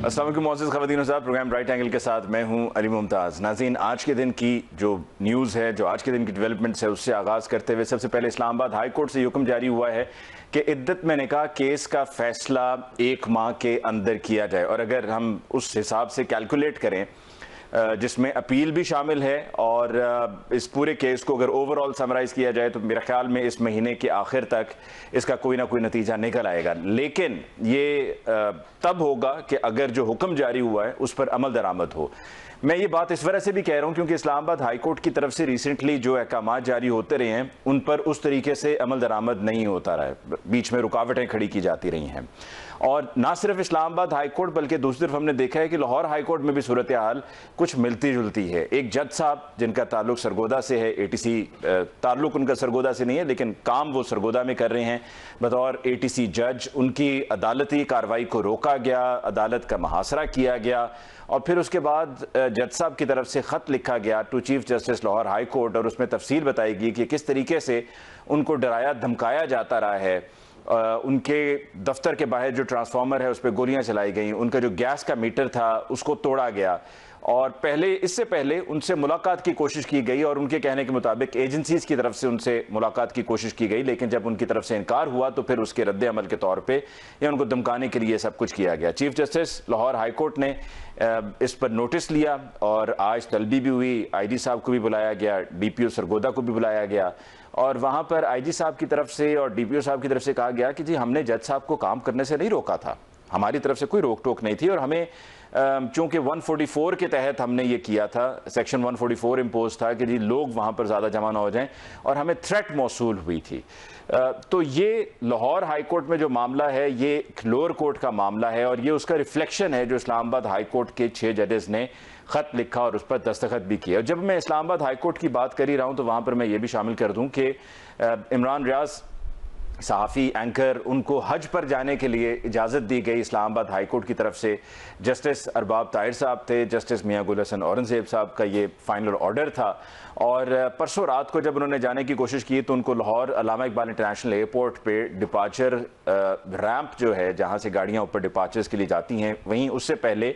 अस्सलाम वालेकुम मोअज़्ज़ज़ ख़वातीन साहब, प्रोग्राम राइट एंगल के साथ मैं हूं अली मुमताज़। नाज़रीन, आज के दिन की जो न्यूज़ है, जो आज के दिन की डेवलपमेंट्स है, उससे आगाज़ करते हुए सबसे पहले इस्लामाबाद हाई कोर्ट से हुक्म जारी हुआ है कि इद्दत में निकाह केस का फैसला 1 माह के अंदर किया जाए। और अगर हम उस हिसाब से कैलकुलेट करें जिसमें अपील भी शामिल है और इस पूरे केस को अगर ओवरऑल समराइज़ किया जाए तो मेरे ख्याल में इस महीने के आखिर तक इसका कोई ना कोई नतीजा निकल आएगा। लेकिन ये तब होगा कि अगर जो हुक्म जारी हुआ है उस पर अमल दरामद हो। मैं ये बात इस वजह से भी कह रहा हूँ क्योंकि इस्लामाबाद हाई कोर्ट की तरफ से रिसेंटली जो अहकाम जारी होते रहे हैं उन पर उस तरीके से अमल दरामद नहीं होता रहा है, बीच में रुकावटें खड़ी की जाती रही हैं। और ना सिर्फ इस्लामाबाद हाई कोर्ट बल्कि दूसरी तरफ हमने देखा है कि लाहौर हाई कोर्ट में भी सूरत हाल कुछ मिलती जुलती है। एक जज साहब जिनका ताल्लुक सरगोदा से है, ATC ताल्लुक उनका सरगोदा से नहीं है लेकिन काम वो सरगोदा में कर रहे हैं बतौर ATC जज, उनकी अदालती कार्रवाई को रोका गया, अदालत का मुहासरा किया गया और फिर उसके बाद जज साहब की तरफ से ख़त लिखा गया to chief justice Lahore high court और उसमें तफसील बताई गई कि किस तरीके से उनको डराया धमकाया जाता रहा है। उनके दफ्तर के बाहर जो ट्रांसफार्मर है उस पर गोलियां चलाई गई, उनका जो गैस का मीटर था उसको तोड़ा गया और इससे पहले उनसे मुलाकात की कोशिश की गई और उनके कहने के मुताबिक एजेंसीज की तरफ से उनसे मुलाकात की कोशिश की गई, लेकिन जब उनकी तरफ से इनकार हुआ तो फिर उसके रद्द अमल के तौर पे या उनको धमकाने के लिए सब कुछ किया गया। Chief justice Lahore high court ने इस पर नोटिस लिया और आज तलबी भी हुई, IG साहब को भी बुलाया गया, DPO सरगोदा को भी बुलाया गया और वहाँ पर IG साहब की तरफ से और DPO साहब की तरफ से कहा गया कि जी हमने जज साहब को काम करने से नहीं रोका था, हमारी तरफ से कोई रोक टोक नहीं थी और हमें चूंकि 144 के तहत हमने ये किया था, सेक्शन 144 इम्पोज था कि जी लोग वहाँ पर ज़्यादा जमा ना हो जाएं और हमें थ्रेट मौसूल हुई थी। तो ये लाहौर हाई कोर्ट में जो मामला है ये लोअर कोर्ट का मामला है और ये उसका रिफ्लेक्शन है जो इस्लामाबाद हाई कोर्ट के 6 जजेस ने ख़त लिखा और उस पर दस्तखत भी किया। जब मैं इस्लामाबाद हाई कोर्ट की बात कर ही रहा हूँ तो वहाँ पर मैं ये भी शामिल कर दूँ कि इमरान रियाज सहाफ़ी एंकर, उनको हज पर जाने के लिए इजाज़त दी गई इस्लामाबाद हाई कोर्ट की तरफ से। जस्टिस अरबाब ताहिर साहब थे, जस्टिस मियां गुल हसन औरंगज़ेब साहब का ये फाइनल ऑर्डर था और परसों रात को जब उन्होंने जाने की कोशिश की तो उनको लाहौर अल्लामा इकबाल इंटरनेशनल एयरपोर्ट पे डिपार्चर रैंप जो है जहाँ से गाड़ियाँ ऊपर डिपार्चर्स के लिए जाती हैं, वहीं उससे पहले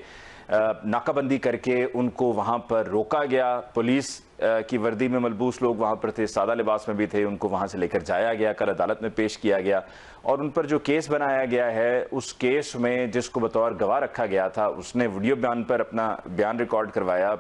नाकाबंदी करके उनको वहाँ पर रोका गया। पुलिस की वर्दी में मलबूस लोग वहाँ पर थे, सादा लिबास में भी थे, उनको वहाँ से लेकर जाया गया, कल अदालत में पेश किया गया और उन पर जो केस बनाया गया है उस केस में जिसको बतौर गवाह रखा गया था उसने वीडियो बयान पर अपना बयान रिकॉर्ड करवाया,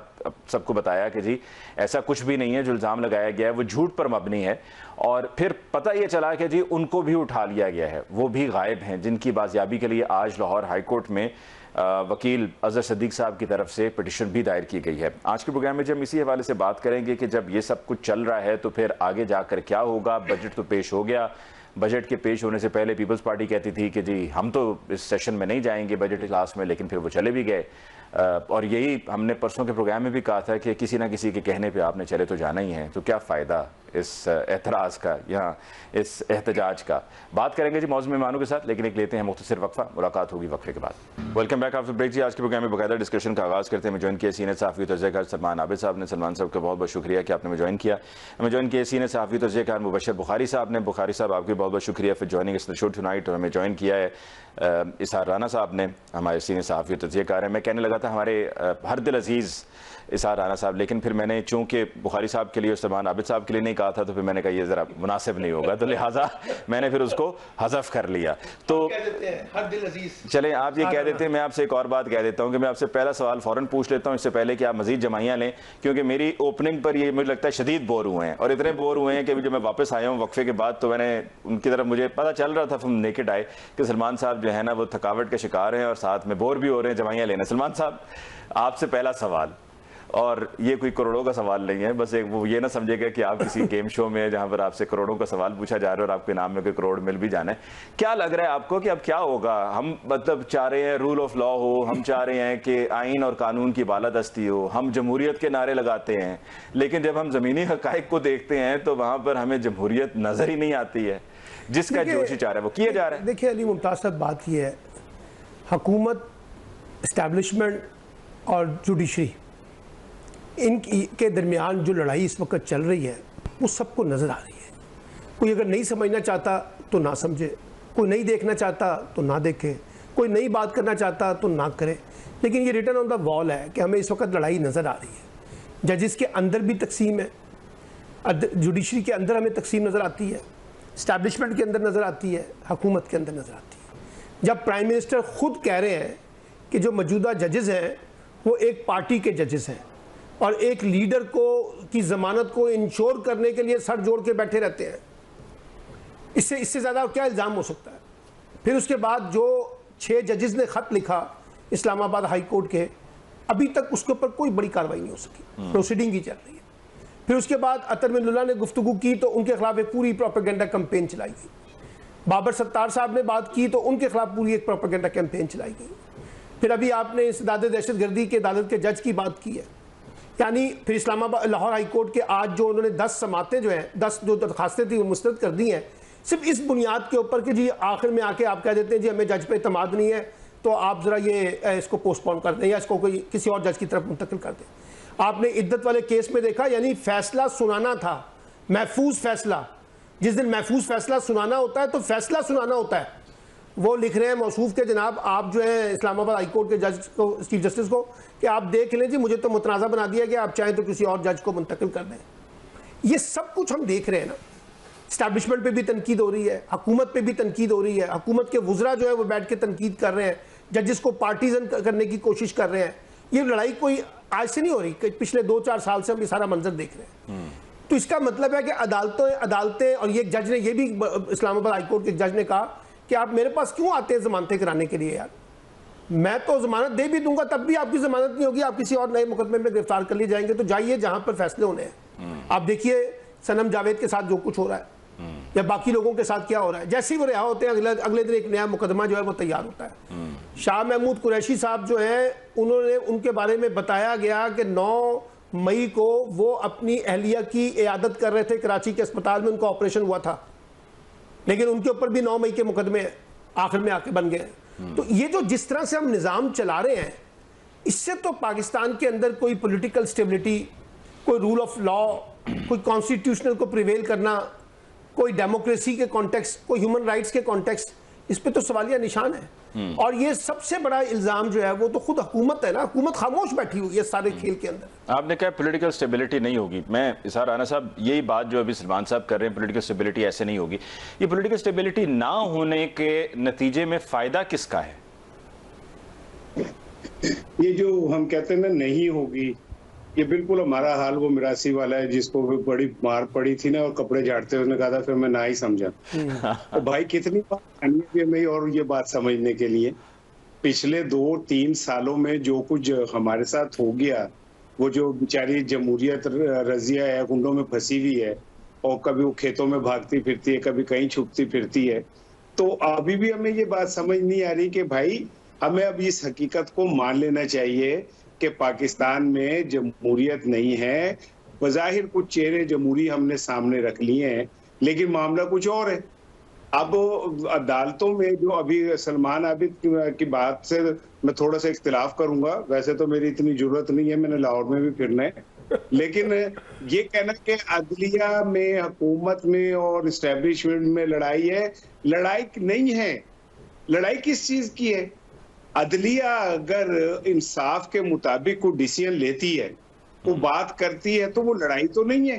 सबको बताया कि जी ऐसा कुछ भी नहीं है, जो इल्ज़ाम लगाया गया है वो झूठ पर मबनी है। और फिर पता ये चला कि जी उनको भी उठा लिया गया है, वो भी गायब हैं, जिनकी बाजियाबी के लिए आज लाहौर हाई कोर्ट में वकील अजहर सदीक साहब की तरफ से पिटिशन भी दायर की गई है। आज के प्रोग्राम में जब इसी हवाले से बात करेंगे कि जब ये सब कुछ चल रहा है तो फिर आगे जाकर क्या होगा। बजट तो पेश हो गया, बजट के पेश होने से पहले पीपल्स पार्टी कहती थी कि जी हम तो इस सेशन में नहीं जाएंगे बजट इजलास में, लेकिन फिर वो चले भी गए और यही हमने परसों के प्रोग्राम में भी कहा था कि किसी ना किसी के कहने पे आपने चले तो जाना ही है, तो क्या फ़ायदा इस एतराज़ का या इस एहतजाज का। बात करेंगे जी मौजूद मेहमानों के साथ, लेकिन एक लेते हैं मुख्तसर वक्फा, मुलाकात होगी वक्फे के बाद। वेलकम बैक आफ्टर ब्रेक जी। आज के प्रोग्राम में बाकायदा डिस्कशन का आगाज़ करते हैं। मैं ज्वाइन किया सीनियर सहाफ़ी तजज़ियाकार सलमान आबिद साहब ने। सलमान साहब का बहुत बहुत शुक्रिया कि आपने ज्वाइन किया। हमें ज्वाइन किया सीनियर सहाफ़ी तजज़ियाकार मुबशर बुखारी साहब ने। बुखारी साहब आपकी बहुत बहुत शुक्रिया फिर ज्वाइनिंग इस शो टुनाइट। और हमें ज्वाइन किया है इसार राना साहब ने, हमारे सीनियर सहाफ़ी तजज़ियाकार हैं। मैं कहने लगा था हमारे हर दिल अजीज़ इसार राना साहब, लेकिन फिर मैंने चूँकि बुखारी साहब के लिए और सलमान आबिद साहब के लिए नहीं कहा था तो फिर मैंने कहा ये ज़रा मुनासिब नहीं होगा, तो लिहाजा मैंने फिर उसको हज़फ कर लिया। तो हर दिल अजीज चलें आप ये कह देते हैं, मैं आपसे एक और बात कह देता हूँ कि मैं आपसे पहला सवाल फ़ौरन पूछ लेता हूँ इससे पहले कि आप मज़ीद जमाइयाँ लें, क्योंकि मेरी ओपनिंग पर ये मुझे लगता है शदीद बोर हुए हैं और इतने बोर हुए हैं कि जब मैं वापस आया हूँ वक्फे के बाद तो मैंने उनकी तरफ मुझे पता चल रहा था फ्रॉम नेकेड आई कि सलमान साहब जो है ना वो थकावट के शिकार हैं और साथ में बोर भी हो रहे हैं जमाइयाँ लेना। सलमान साहब आपसे पहला सवाल, और ये कोई करोड़ों का सवाल नहीं है, बस एक वो ये ना समझेगा कि आप किसी गेम शो में जहां पर आपसे करोड़ों का सवाल पूछा जा रहा है और आपके नाम में कोई करोड़ मिल भी जाना है। क्या लग रहा है आपको कि अब क्या होगा? हम मतलब चाह रहे हैं रूल ऑफ लॉ हो, हम चाह रहे हैं कि आइन और कानून की बालादस्ती हो, हम जमहूरियत के नारे लगाते हैं, लेकिन जब हम ज़मीनी हक़ाइक़ को देखते हैं तो वहाँ पर हमें जमहूरियत नज़र ही नहीं आती है। जिसका जोश चाह रहा है वो किया जा रहा है। देखिए अली मुमताज़ साहब, बात यह है हुकूमत, इस्टेब्लिशमेंट और जुडिशरी इनके दरमियान जो लड़ाई इस वक्त चल रही है वो सबको नज़र आ रही है। कोई अगर नहीं समझना चाहता तो ना समझे, कोई नहीं देखना चाहता तो ना देखे, कोई नई बात करना चाहता तो ना करे, लेकिन ये रिटर्न ऑन द वॉल है कि हमें इस वक्त लड़ाई नज़र आ रही है। जजेस के अंदर भी तकसीम है, जुडिशरी के अंदर हमें तकसीम नज़र आती है, इस्टेब्लिशमेंट के अंदर नज़र आती है, हुकूमत के अंदर नज़र आती है। जब प्राइम मिनिस्टर खुद कह रहे हैं कि जो मौजूदा जजेस हैं वो एक पार्टी के जजेस हैं और एक लीडर की ज़मानत को इंश्योर करने के लिए सर जोड़ के बैठे रहते हैं, इससे ज़्यादा क्या इल्ज़ाम हो सकता है। फिर उसके बाद जो 6 जजेस ने ख़त लिखा इस्लामाबाद हाई कोर्ट के, अभी तक उसके ऊपर कोई बड़ी कार्रवाई नहीं हो सकी, प्रोसीडिंग ही चल रही है। फिर उसके बाद अतर मिन्नुल्लाह ने गुफ्तगू की तो उनके खिलाफ एक पूरी प्रोपेगेंडा कैंपेन चलाई गई। बाबर सत्तार साहब ने बात की तो उनके खिलाफ पूरी एक प्रोपेगेंडा कैंपेन चलाई गई। फिर अभी आपने इंसदाद दहशतगर्दी के अदालत के जज की बात की है, यानी फिर इस्लामाबाद लाहौर हाई कोर्ट के आज जो उन्होंने 10 समातें जो हैं 10 जो दरखास्तें थी वो मुस्तरद कर दी हैं, सिर्फ इस बुनियाद के ऊपर कि जी आखिर में आके आप कह देते हैं जी हमें जज पे इत्मीनान नहीं है तो आप ज़रा ये इसको पोस्टपोन कर दें या इसको कोई किसी और जज की तरफ मुंतकिल कर दें। आपने इद्दत वाले केस में देखा, यानी फैसला सुनाना था, महफूज फैसला, जिस दिन महफूज फैसला सुनाना होता है तो फैसला सुनाना होता है। वो लिख रहे हैं मौसूफ के जनाब आप जो है इस्लामाबाद हाई कोर्ट के जज को, चीफ जस्टिस को, कि आप देख लें जी मुझे तो मुतनाज़ा बना दिया गया, आप चाहें तो किसी और जज को मुंतकिल कर दें। ये सब कुछ हम देख रहे हैं ना। इस्टेब्लिशमेंट पे भी तनकीद हो रही है, हुकूमत पे भी तनकीद हो रही है, हुकूमत के वुज़रा जो है वो बैठ के तनकीद कर रहे हैं, जजेस को पार्टीजन करने की कोशिश कर रहे हैं। ये लड़ाई कोई आज से नहीं हो रही, पिछले 2-4 साल से हम ये सारा मंजर देख रहे हैं। तो इसका मतलब है कि अदालतें और ये जज ने, ये भी इस्लामाबाद हाई कोर्ट के जज ने कहा कि आप मेरे पास क्यों आते हैं जमानतें कराने के लिए यार, मैं तो जमानत दे भी दूंगा तब भी आपकी जमानत नहीं होगी, आप किसी और नए मुकदमे में गिरफ्तार कर लिए जाएंगे। तो जाइए जहां पर फैसले होने हैं। आप देखिए सनम जावेद के साथ जो कुछ हो रहा है या बाकी लोगों के साथ क्या हो रहा है, जैसे ही वो रिहा होते हैं अगले दिन एक नया मुकदमा जो है वो तैयार होता है। शाह महमूद कुरैशी साहब जो है उनके बारे में बताया गया कि 9 मई को वो अपनी अहलिया की इयादत कर रहे थे कराची के अस्पताल में, उनका ऑपरेशन हुआ था, लेकिन उनके ऊपर भी 9 मई के मुकदमे आखिर में आके बन गए। तो ये जो जिस तरह से हम निज़ाम चला रहे हैं, इससे तो पाकिस्तान के अंदर कोई पॉलिटिकल स्टेबिलिटी, कोई रूल ऑफ लॉ, कोई कॉन्स्टिट्यूशनल को प्रिवेल करना, कोई डेमोक्रेसी के कॉन्टेक्स्ट, कोई ह्यूमन राइट्स के कॉन्टेक्स्ट, इस पे तो सवालिया निशान है। और ये सबसे बड़ा इल्जाम जो है वो तो खुद हुकूमत है ना, हुकूमत खामोश बैठी हुई है सारे खेल के अंदर। आपने कहा पॉलिटिकल स्टेबिलिटी नहीं होगी, मैं इसार राना साहब यही बात जो अभी सलमान साहब कर रहे हैं, पॉलिटिकल स्टेबिलिटी ऐसे नहीं होगी। ये पॉलिटिकल स्टेबिलिटी ना होने के नतीजे में फायदा किसका है? ये जो हम कहते हैं ना नहीं होगी, ये बिल्कुल हमारा हाल वो मिरासी वाला है जिसको बड़ी मार पड़ी थी ना और कपड़े झाड़ते उसने कहा था फिर मैं ना ही समझा। तो भाई कितनी बात में और ये बात समझने के लिए पिछले 2-3 सालों में जो कुछ हमारे साथ हो गया, वो जो बेचारी जमहूरियत रजिया है, गुंडों में फंसी हुई है और कभी वो खेतों में भागती फिरती है, कभी कहीं छुपती फिरती है। तो अभी भी हमें ये बात समझ नहीं आ रही कि भाई हमें अब इस हकीकत को मान लेना चाहिए कि पाकिस्तान में जमहूरियत नहीं है। बज़ाहिर कुछ चेहरे जमहूरी हमने सामने रख लिए हैं, लेकिन मामला कुछ और है। अब अदालतों में जो अभी सलमान आबिद की बात से मैं थोड़ा सा इख्तिलाफ करूंगा, वैसे तो मेरी इतनी जरूरत नहीं है, मैंने लाहौर में भी फिरना है, लेकिन ये कहना कि अदलिया में, हुकूमत में और इस्टेब्लिशमेंट में लड़ाई है, लड़ाई नहीं है। लड़ाई किस चीज की है? अदलिया अगर इंसाफ के मुताबिक कोई डिसीजन लेती है, वो बात करती है, तो वो लड़ाई तो नहीं है।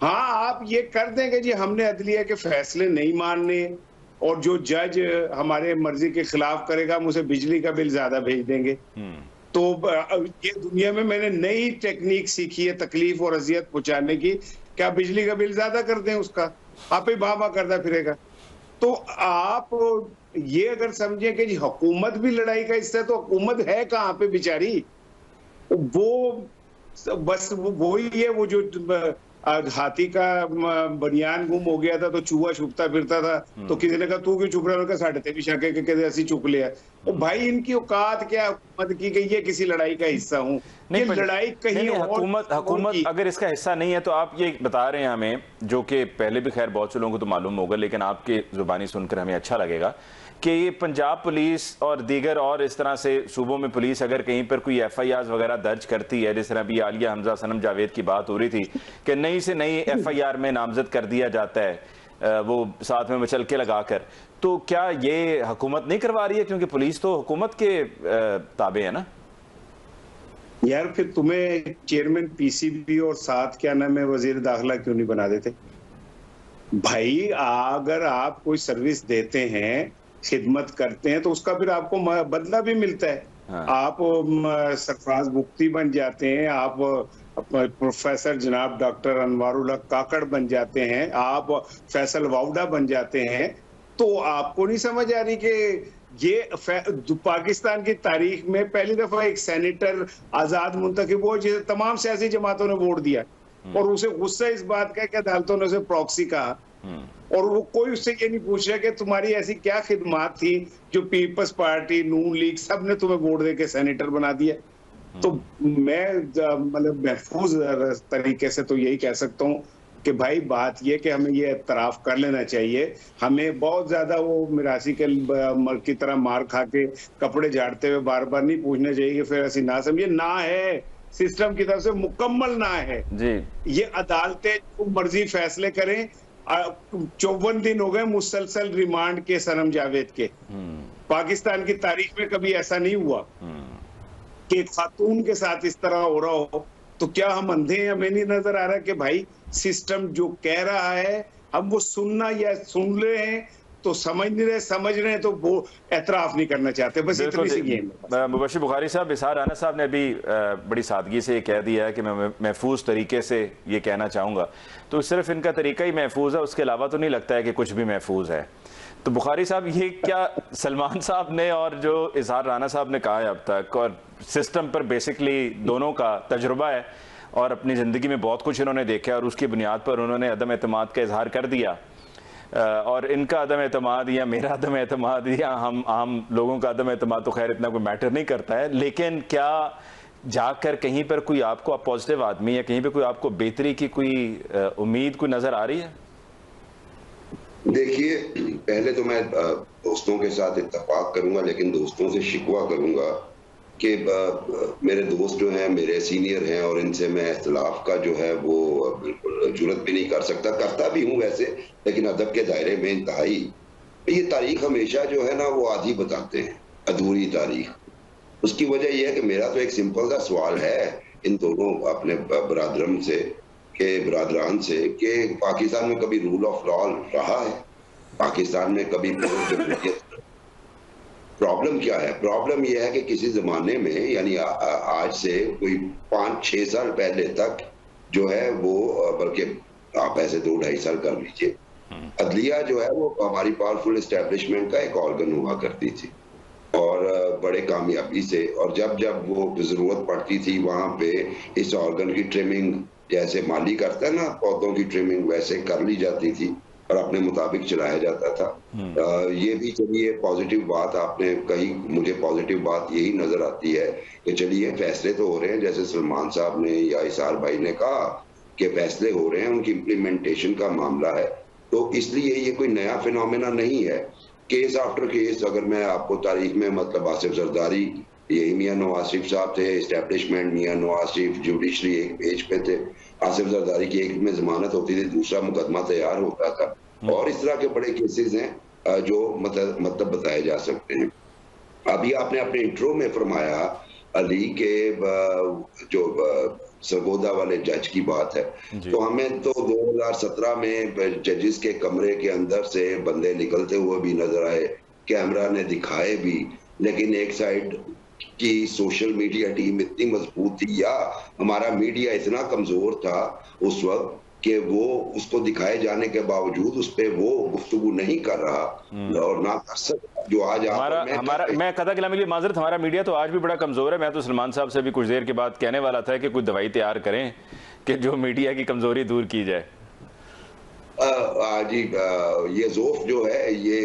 हाँ, आप ये कर देंगे जी हमने अदलिया के फैसले नहीं मानने और जो जज हमारे मर्जी के खिलाफ करेगा हम उसे बिजली का बिल ज्यादा भेज देंगे। तो ये दुनिया में मैंने नई टेक्निक सीखी है तकलीफ और अजियत पहुंचाने की, क्या बिजली का बिल ज्यादा कर दें, उसका आप ही बाबा करता फिरेगा। तो आप ये अगर समझे कि जी हुकूमत भी लड़ाई का हिस्सा है, तो हुकूमत है कहाँ पे बेचारी? वो बस वो ही है, वो जो हाथी का बनियान गुम हो गया था तो चूहा छुपता फिरता था, तो किसी ने कहा तू क्यों छुप रहा है, साढ़े ते भी शके के ऐसी छुप लिया। तो भाई इनकी औकात क्या हुकूमत की गई है किसी लड़ाई का हिस्सा हूँ? नहीं, लड़ाई कहीं हुकूमत अगर इसका हिस्सा नहीं है तो आप ये बता रहे हैं हमें, जो कि पहले भी खैर बहुत से लोगों को तो मालूम होगा, लेकिन आपके जुबानी सुनकर हमें अच्छा लगेगा कि ये पंजाब पुलिस और दीगर और इस तरह से सूबों में पुलिस अगर कहीं पर कोई FIR वगैरह दर्ज करती है, जिस तरह भी आलिया हमजा सनम जावेद की बात हो रही थी कि नई से नई FIR में नामजद कर दिया जाता है, वो साथ में मचलके लगाकर, तो क्या ये हुकूमत नहीं करवा रही है? क्योंकि पुलिस तो हुकूमत के ताबे है ना यार। फिर तुम्हें चेयरमैन पीसीबी और साथ क्या नाम है वजीर दाखिला क्यों नहीं बना देते भाई? अगर आप कोई सर्विस देते हैं, खिदमत करते हैं, तो उसका फिर आपको बदला भी मिलता है। हाँ। आप सरफराज मुफ्ती बन जाते हैं, आप प्रोफेसर जनाब डॉक्टर अनवारुल हक काकड़ बन जाते हैं, आप फैसल वाउडा बन जाते हैं, तो आपको नहीं समझ आ रही कि ये पाकिस्तान की तारीख में पहली दफा एक सेनेटर आजाद मुंतखब हुआ जिसे तमाम सियासी जमातों ने वोट दिया, और उसे गुस्सा इस बात का कि अदालतों ने उसे प्रॉक्सी कहा, और वो कोई उससे ये नहीं पूछ रहा कि तुम्हारी ऐसी क्या खिदमात थी जो पीपल्स पार्टी, नून लीग सब ने तुम्हें वोट देके सेनेटर बना दिया। तो मैं मतलब महफूज तरीके से तो यही कह सकता हूँ कि भाई बात ये कि हमें ये इत्तराफ कर लेना चाहिए। हमें बहुत ज्यादा वो मिरासी के की तरह मार खा के कपड़े झाड़ते हुए बार बार नहीं पूछना चाहिए, फिर ऐसी ना समझिए ना है सिस्टम की तरफ से मुकम्मल ना है जी। ये अदालतें जो मर्जी फैसले करें। 54 दिन हो गए मुसलसल रिमांड के सनम जावेद के। पाकिस्तान की तारीख में कभी ऐसा नहीं हुआ कि खातून के साथ इस तरह हो रहा हो। तो क्या हम अंधे हैं? हमें नहीं नजर आ रहा कि भाई सिस्टम जो कह रहा है हम वो सुनना या सुन रहे हैं तो समझ नहीं रहे, समझ रहे हैं तो वो एतराफ नहीं करना चाहते। बस इतनी सी गेम है। मुबशिर बुखारी साहब, इसार राना साहब ने अभी बड़ी सादगी से ये कह दिया है कि मैं महफूज तरीके से ये कहना चाहूँगा, तो सिर्फ इनका तरीका ही महफूज है, उसके अलावा तो नहीं लगता है कि कुछ भी महफूज है। तो बुखारी साहब, ये क्या सलमान साहब ने और जो इजहार राना साहब ने कहा है अब तक, और सिस्टम पर बेसिकली दोनों का तजुर्बा है और अपनी ज़िंदगी में बहुत कुछ इन्होंने देखा और उसकी बुनियाद पर उन्होंने अदम एतमाद का इजहार कर दिया, और इनका अदम एतमाद या मेरा अदम एतमाद या हम आम लोगों का अदम एतमाद तो खैर इतना कोई मैटर नहीं करता है, लेकिन क्या जाकर कहीं पर कोई आपको पॉजिटिव आदमी या कहीं पर कोई आपको बेहतरी की कोई उम्मीद कोई नज़र आ रही है? देखिए, पहले तो मैं दोस्तों के साथ इत्तेफाक करूंगा, लेकिन दोस्तों से शिकवा करूंगा कि मेरे दोस्त जो हैं मेरे सीनियर हैं और इनसे मैं इख्तिलाफ का जो है वो बिल्कुल जुर्रत भी नहीं कर सकता, करता भी हूँ वैसे, लेकिन अदब के दायरे में इंतहाई। ये तारीख हमेशा जो है ना वो आधी बताते हैं, अधूरी तारीख। उसकी वजह यह है कि मेरा तो एक सिंपल सा सवाल है इन दोनों अपने बरादरन से बरादरान से कि पाकिस्तान में कभी रूल ऑफ लॉ रहा है? पाकिस्तान में कभी जमहूरियत? प्रॉब्लम क्या है? प्रॉब्लम यह है कि किसी जमाने में यानी आज से कोई 5-6 साल पहले तक जो है वो, बल्कि आप ऐसे 2-2.5 साल कर लीजिए, अदलिया जो है वो हमारी पावरफुल एस्टेब्लिशमेंट का एक ऑर्गन हुआ करती थी और बड़े कामयाबी से, और जब जब वो जरूरत पड़ती थी वहां पे इस ऑर्गन की ट्रिमिंग, जैसे माली करता है ना पौधों की ट्रिमिंग, वैसे कर ली जाती थी और अपने मुताबिक चलाया जाता था। ये भी चलिए पॉजिटिव बात आपने कही, मुझे पॉजिटिव बात यही नजर आती है कि चलिए फैसले तो हो रहे हैं, जैसे सलमान साहब ने या इसार भाई ने कहा कि फैसले हो रहे हैं, उनकी इम्प्लीमेंटेशन का मामला है, तो इसलिए ये कोई नया फिनोमेना नहीं है। केस आफ्टर केस, अगर मैं आपको तारीख में मतलब आसिफ जरदारी, यही मियां नवाज शरीफ साहब थे, एस्टेब्लिशमेंट मियां नवाज शरीफ, जुडिशरी एक पेज पे थे, आसिफ जरदारी की एक में जमानत होती थी, दूसरा मुकदमा तैयार होता था, और इस तरह के बड़े केसेस हैं जो मतलब बताए जा सकते हैं। अभी आपने अपने इंट्रो में फरमाया अली के जो सरगोदा वाले जज की बात है, तो हमें तो 2017 में जजेस के कमरे के अंदर से बंदे निकलते हुए भी नजर आए, कैमरा ने दिखाए भी, लेकिन एक साइड की सोशल मीडिया टीम इतनी मजबूत थी या हमारा मीडिया इतना कमजोर था उस वक्त कि वो उसको दिखाए जाने के बावजूद उस पर वो गुफ्तगू नहीं कर रहा और ना कर सकता, जो आज हमारा मैं कथा कलामी की माजरत, हमारा मीडिया तो आज भी बड़ा कमजोर है। मैं तो सलमान साहब से भी कुछ देर के बाद कहने वाला था कि कुछ दवाई तैयार करें कि जो मीडिया की कमजोरी दूर की जाए। जी, ये जोफ जो है ये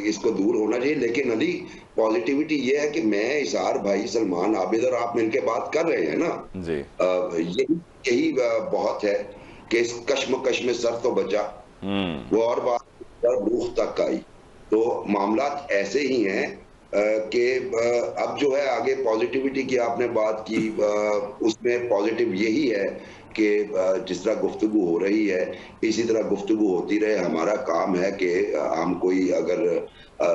इसको दूर होना चाहिए, लेकिन अली पॉजिटिविटी ये है कि मैं इसार भाई, सलमान, आबिद और आप मिलकर बात कर रहे हैं ना जी, यही बहुत है कि इस कश्मकश में सर तो बचा, वो और बात भूख तक आई। तो मामला ऐसे ही हैं कि अब जो है आगे पॉजिटिविटी की आपने बात की, उसमें पॉजिटिव यही है कि जिस तरह गुफ्तगू हो रही है इसी तरह गुफ्तगू होती रहे। हमारा काम है कि हम कोई अगर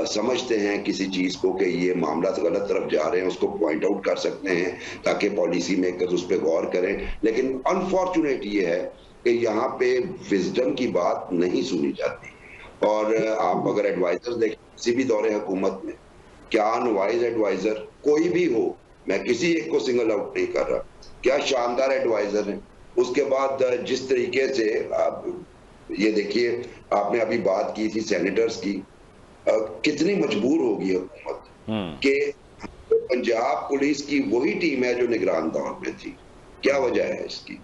समझते हैं किसी चीज को कि ये मामला गलत तरफ जा रहे हैं उसको पॉइंट आउट कर सकते हैं ताकि पॉलिसी मेकर्स उस पर गौर करें। लेकिन अनफॉर्चुनेट ये है कि यहाँ पे विजडम की बात नहीं सुनी जाती। और आप अगर एडवाइजर देखें किसी भी दौरे हुकूमत में, क्या अनवाइज एडवाइजर कोई भी हो, मैं किसी एक को सिंगल आउट नहीं कर रहा, क्या शानदार एडवाइजर है। उसके बाद जिस तरीके से आप ये देखिए, आपने अभी बात की थी सेनेटर्स की, कितनी मजबूर होगी हुकूमत कि पंजाब पुलिस की वही टीम है जो निगरान दौर में थी। क्या वजह है इसकी?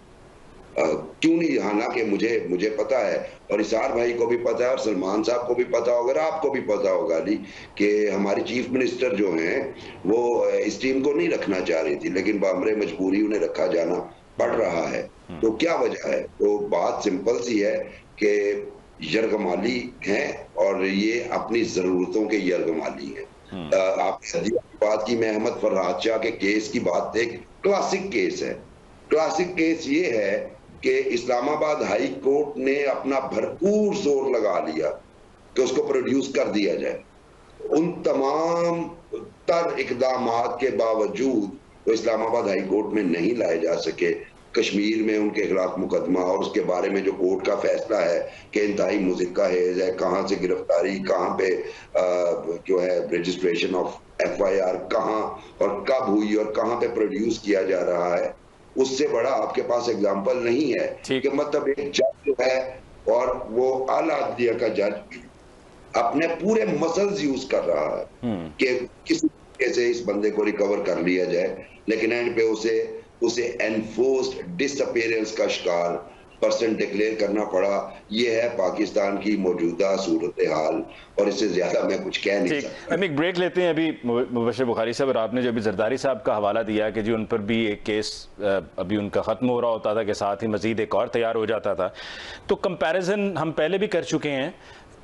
क्यों नहीं? हालांकि मुझे पता है और इसार भाई को भी पता है और सलमान साहब को भी पता होगा और आपको भी पता होगा अली कि हमारी चीफ मिनिस्टर जो हैं वो इस टीम को नहीं रखना चाह रही थी, लेकिन बामरे मजबूरी उन्हें रखा जाना पड़ रहा है। तो क्या वजह है? तो बात सिंपल सी है कि यरगमाली हैं और ये अपनी जरूरतों के यरगमाली हैं। आपने बात की, मैं अहमद फरहाद शाह के केस की बात, एक क्लासिक केस है। क्लासिक केस ये है कि इस्लामाबाद हाई कोर्ट ने अपना भरपूर जोर लगा लिया कि उसको प्रोड्यूस कर दिया जाए। उन तमाम तर इकदामात के बावजूद वो इस्लामाबाद हाई कोर्ट में नहीं लाए जा सके। कश्मीर में उनके खिलाफ मुकदमा और उसके बारे में जो कोर्ट का फैसला है कि इंतहाई मुज़िक्का हेज है, कहाँ से गिरफ्तारी, कहाँ पे जो है रजिस्ट्रेशन ऑफ FIR कहाँ और कब हुई और कहाँ पे प्रोड्यूस किया जा रहा है, उससे बड़ा आपके पास एग्जाम्पल नहीं है कि मतलब एक जज जो है और वो आला अदलिया का जज अपने पूरे मसल्स यूज कर रहा है कि किसी तरीके से इस बंदे को रिकवर कर लिया जाए, लेकिन एंड पे उसे एनफोर्स्ड डिसअपीयरेंस का शिकार पर्सन डिक्लेयर करना पड़ा। ये है पाकिस्तान की मौजूदा सूरत हाल और इससे ज्यादा मैं कुछ कह नहीं सकता। हम एक ब्रेक लेते हैं अभी। मुबश्शिर बुखारी साहब, और आपने जो अभी जरदारी साहब का हवाला दिया कि जी उन पर भी एक केस अभी उनका ख़त्म हो रहा होता था कि साथ ही मज़ीद एक और तैयार हो जाता था, तो कंपैरिजन हम पहले भी कर चुके हैं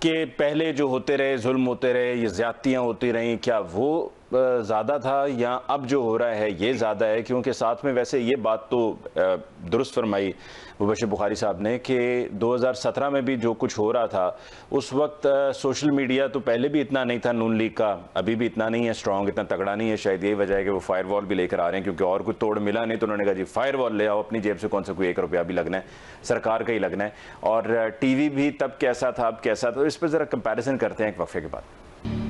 कि पहले जो होते रहे जुल्म होते रहे, ये ज़्यादतियाँ होती रहीं, क्या वो ज़्यादा था या अब जो हो रहा है ये ज़्यादा है? क्योंकि साथ में वैसे ये बात तो दुरुस्त फरमाई मुबश्शिर बुखारी साहब ने कि 2017 में भी जो कुछ हो रहा था उस वक्त सोशल मीडिया तो पहले भी इतना नहीं था, नून लीग का अभी भी इतना नहीं है स्ट्रॉन्ग, इतना तगड़ा नहीं है। शायद यही वजह है कि वो फायरवॉल भी लेकर आ रहे हैं, क्योंकि और कोई तोड़ मिला नहीं तो उन्होंने कहा जी फायरवॉल ले आओ, अपनी जेब से कौन सा कोई 1 रुपया भी लगना है, सरकार का ही लगना है। और टीवी भी तब कैसा था अब कैसा था, तो इस पर ज़रा कंपेरिजन करते हैं एक वक्फे के बाद।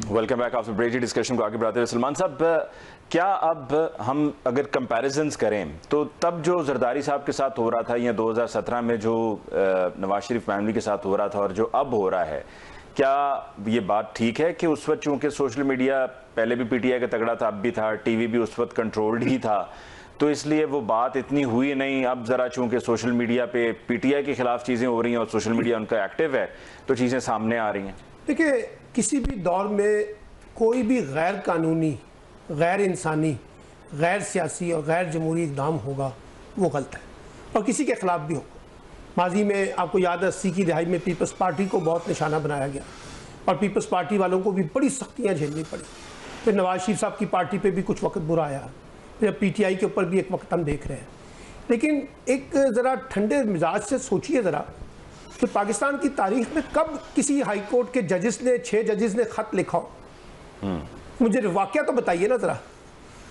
Welcome back. After break discussion को आगे बढ़ाते हुए सलमान साहब, क्या अब हम अगर कंपैरिजन्स करें तो तब जो जरदारी साहब के साथ हो रहा था या 2017 में जो नवाज शरीफ फैमिली के साथ हो रहा था और जो अब हो रहा है, क्या ये बात ठीक है कि उस वक्त चूंकि सोशल मीडिया पहले भी PTI का तगड़ा था, अब भी था, टीवी भी उस वक्त कंट्रोल्ड ही था, तो इसलिए वो बात इतनी हुई नहीं। अब ज़रा चूंकि सोशल मीडिया पे PTI के खिलाफ चीज़ें हो रही हैं और सोशल मीडिया उनका एक्टिव है तो चीज़ें सामने आ रही हैं। देखिए, किसी भी दौर में कोई भी गैर कानूनी, गैर इंसानी, गैर सियासी और गैर जमहूरी इक़दाम होगा वो गलत है और किसी के ख़िलाफ़ भी होगा। माजी में आपको याद है 80 की दहाई में पीपल्स पार्टी को बहुत निशाना बनाया गया और पीपल्स पार्टी वालों को भी बड़ी सख्तियाँ झेलनी पड़ी। फिर नवाज शरीफ साहब की पार्टी पे भी कुछ वक्त बुरा आया, फिर PTI के ऊपर भी एक वक्त हम देख रहे हैं। लेकिन एक ज़रा ठंडे मिजाज से सोचिए ज़रा कि पाकिस्तान की तारीख में कब किसी हाई कोर्ट के जजेस ने 6 जजेस ने ख़त लिखा हो? मुझे वाक़या तो बताइए ना ज़रा।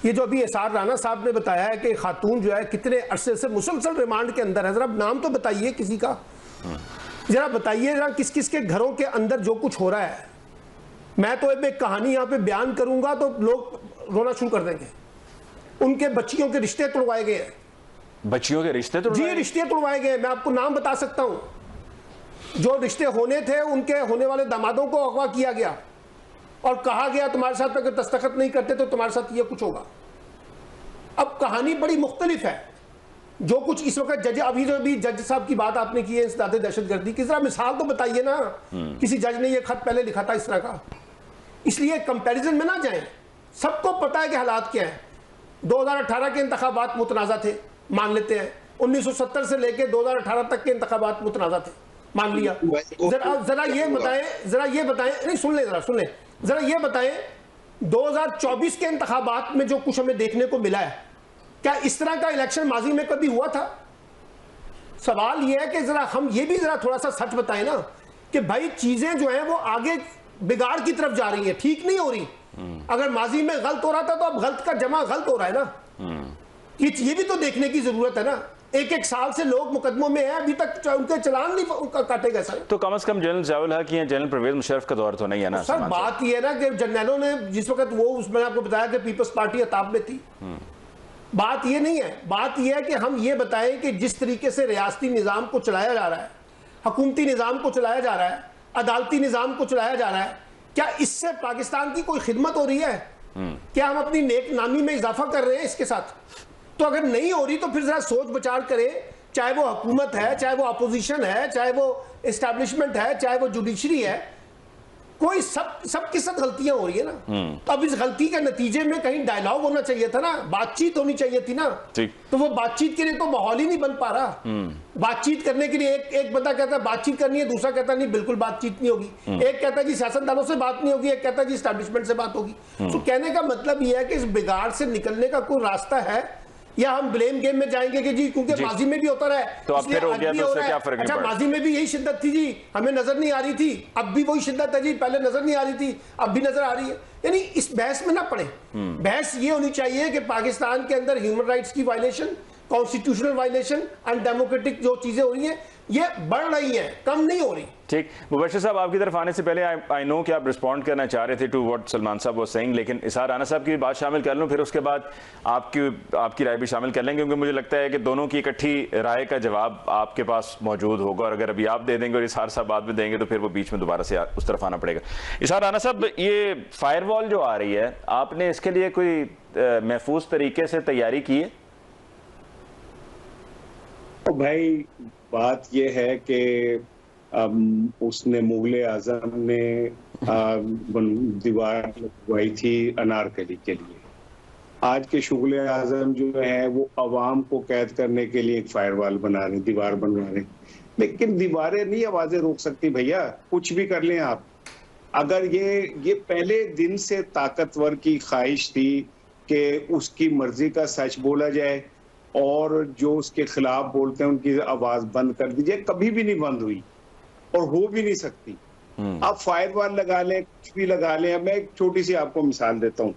ये जो अभी एसआर राना साहब ने बताया है कि खातून जो है कितने अरसे से मुसलसल रिमांड के अंदर है, ज़रा नाम तो बताइए किसी का, ज़रा बताइए ज़रा किस किस के घरों के अंदर जो कुछ हो रहा है। मैं तो एक कहानी यहाँ पे बयान करूँगा तो लोग रोना शुरू कर देंगे। उनके बच्चियों के रिश्ते तोड़वाए गए हैं। बच्चियों के रिश्ते जी, रिश्ते तोड़वाए गए। मैं आपको नाम बता सकता हूँ। जो रिश्ते होने थे उनके होने वाले दामादों को अगवा किया गया और कहा गया तुम्हारे साथ अगर दस्तखत नहीं करते तो तुम्हारे साथ ये कुछ होगा। अब कहानी बड़ी मुख्तलिफ है। जो कुछ इस वक्त जज, अभी जो भी जज साहब की बात आपने की है इंसदादे दहशतगर्दी की, जरा मिसाल तो बताइए ना। किसी जज ने ये खत पहले लिखा था इस तरह का? इसलिए कंपैरिजन में ना जाएं। सबको पता है कि हालात क्या है। 2018 के इंतखाबात मुतनाज़ा थे, मान लेते हैं। 1970 से लेकर 2018 तक के इंतखाबात मुतनाज़ा थे, मान लिया। जरा ये बताएं, नहीं सुन ले, जरा ये बताएं 2024 के इंतखाबात में जो कुछ हमें देखने को मिला है, क्या इस तरह का इलेक्शन माजी में कभी हुआ था? सवाल ये है कि जरा हम ये भी जरा थोड़ा सा सच बताएं ना कि भाई चीजें जो है वो आगे बिगाड़ की तरफ जा रही है, ठीक नहीं हो रही। अगर माजी में गलत हो रहा था तो अब गलत का जमा गलत हो रहा है ना। ये भी तो देखने की जरूरत है ना। एक साल से लोग मुकदमों में हैं, अभी तक उनके चलान नहीं काटे गए सर। तो कम से कम जनरल ज़ियाउल हक या जनरल परवेज मुशर्रफ का दौर तो नहीं है ना सर। बात ये है ना कि जनरलों ने जिस वक्त वो उसमें आपको बताया कि पीपल्स पार्टी अताब में थी, बात ये नहीं है। बात ये है कि हम ये बताएं कि जिस तरीके से रियासती निज़ाम को चलाया जा रहा है, हुकूमती निज़ाम को चलाया जा रहा है, अदालती निज़ाम को चलाया जा रहा है, क्या इससे पाकिस्तान की कोई खिदमत हो रही है? क्या हम अपनी नेक नामी में इजाफा कर रहे हैं इसके साथ? तो अगर नहीं हो रही तो फिर जरा सोच विचार करें, चाहे वो हुकूमत है, चाहे वो अपोजिशन है, चाहे वो एस्टैब्लिशमेंट है, चाहे वो जुडिशरी है, कोई सबके साथ गलतियां हो रही है ना। तो अब इस गलती के नतीजे में कहीं डायलॉग होना चाहिए था ना, बातचीत होनी चाहिए थी ना। तो वो बातचीत के लिए तो माहौल ही नहीं बन पा रहा। बातचीत करने के लिए एक बंदा कहता है बातचीत करनी है, दूसरा कहता नहीं बिल्कुल बातचीत नहीं होगी। एक कहता है जी सियासतदानों से बात नहीं होगी, एक कहता है जी एस्टैब्लिशमेंट से बात होगी। तो कहने का मतलब यह है कि इस बिगाड़ से निकलने का कोई रास्ता है, या हम ब्लेम गेम में जाएंगे कि जी क्योंकि माजी में भी होता रहा है तो अब फिर हो गया तो उससे क्या फर्क अच्छा, माजी में भी यही शिद्दत थी जी, हमें नजर नहीं आ रही थी, अब भी वही शिद्दत है जी, पहले नजर नहीं आ रही थी अब भी नजर आ रही है। यानी इस बहस में ना पड़े। बहस ये होनी चाहिए कि पाकिस्तान के अंदर ह्यूमन राइट्स की वायलेशन, कॉन्स्टिट्यूशनल वायलेशन, अनडेमोक्रेटिक जो चीजें हो रही हैं ये बढ़ रही हैं, कम नहीं हो रही। ठीक, मुबश्शिर साहब आपकी तरफ आने से पहले आई नो कि आप रिस्पॉन्ड करना चाह रहे थे टू व्हाट सलमान साहब वाज सेइंग, लेकिन इसार राना साहब की बात शामिल कर लूं, फिर उसके बाद आपकी राय भी शामिल कर लेंगे, क्योंकि मुझे लगता है कि दोनों की इकट्ठी राय का जवाब आपके पास मौजूद होगा, और अगर अभी आप दे देंगे और इसार साहब बाद में देंगे तो फिर वो बीच में दोबारा से उस तरफ आना पड़ेगा। इसार राना साहब, ये फायरवॉल जो आ रही है, आपने इसके लिए कोई महफूज तरीके से तैयारी की है? तो भाई बात यह है कि उसने मुगल आजम ने दीवार लगवाई थी अनारकली के लिए। आज के शुगल आजम जो है वो अवाम को कैद करने के लिए एक फायरवॉल बना रहे, दीवार बनवा रहे। लेकिन दीवारें नहीं आवाजें रोक सकती भैया, कुछ भी कर लें आप। अगर ये पहले दिन से ताकतवर की ख्वाहिश थी कि उसकी मर्जी का सच बोला जाए और जो उसके खिलाफ बोलते हैं उनकी आवाज बंद कर दी जाए, कभी भी नहीं बंद हुई और हो भी नहीं सकती। आप फायरवॉल लगा लें, कुछ भी लगा लें। मैं एक छोटी सी आपको मिसाल देता हूँ,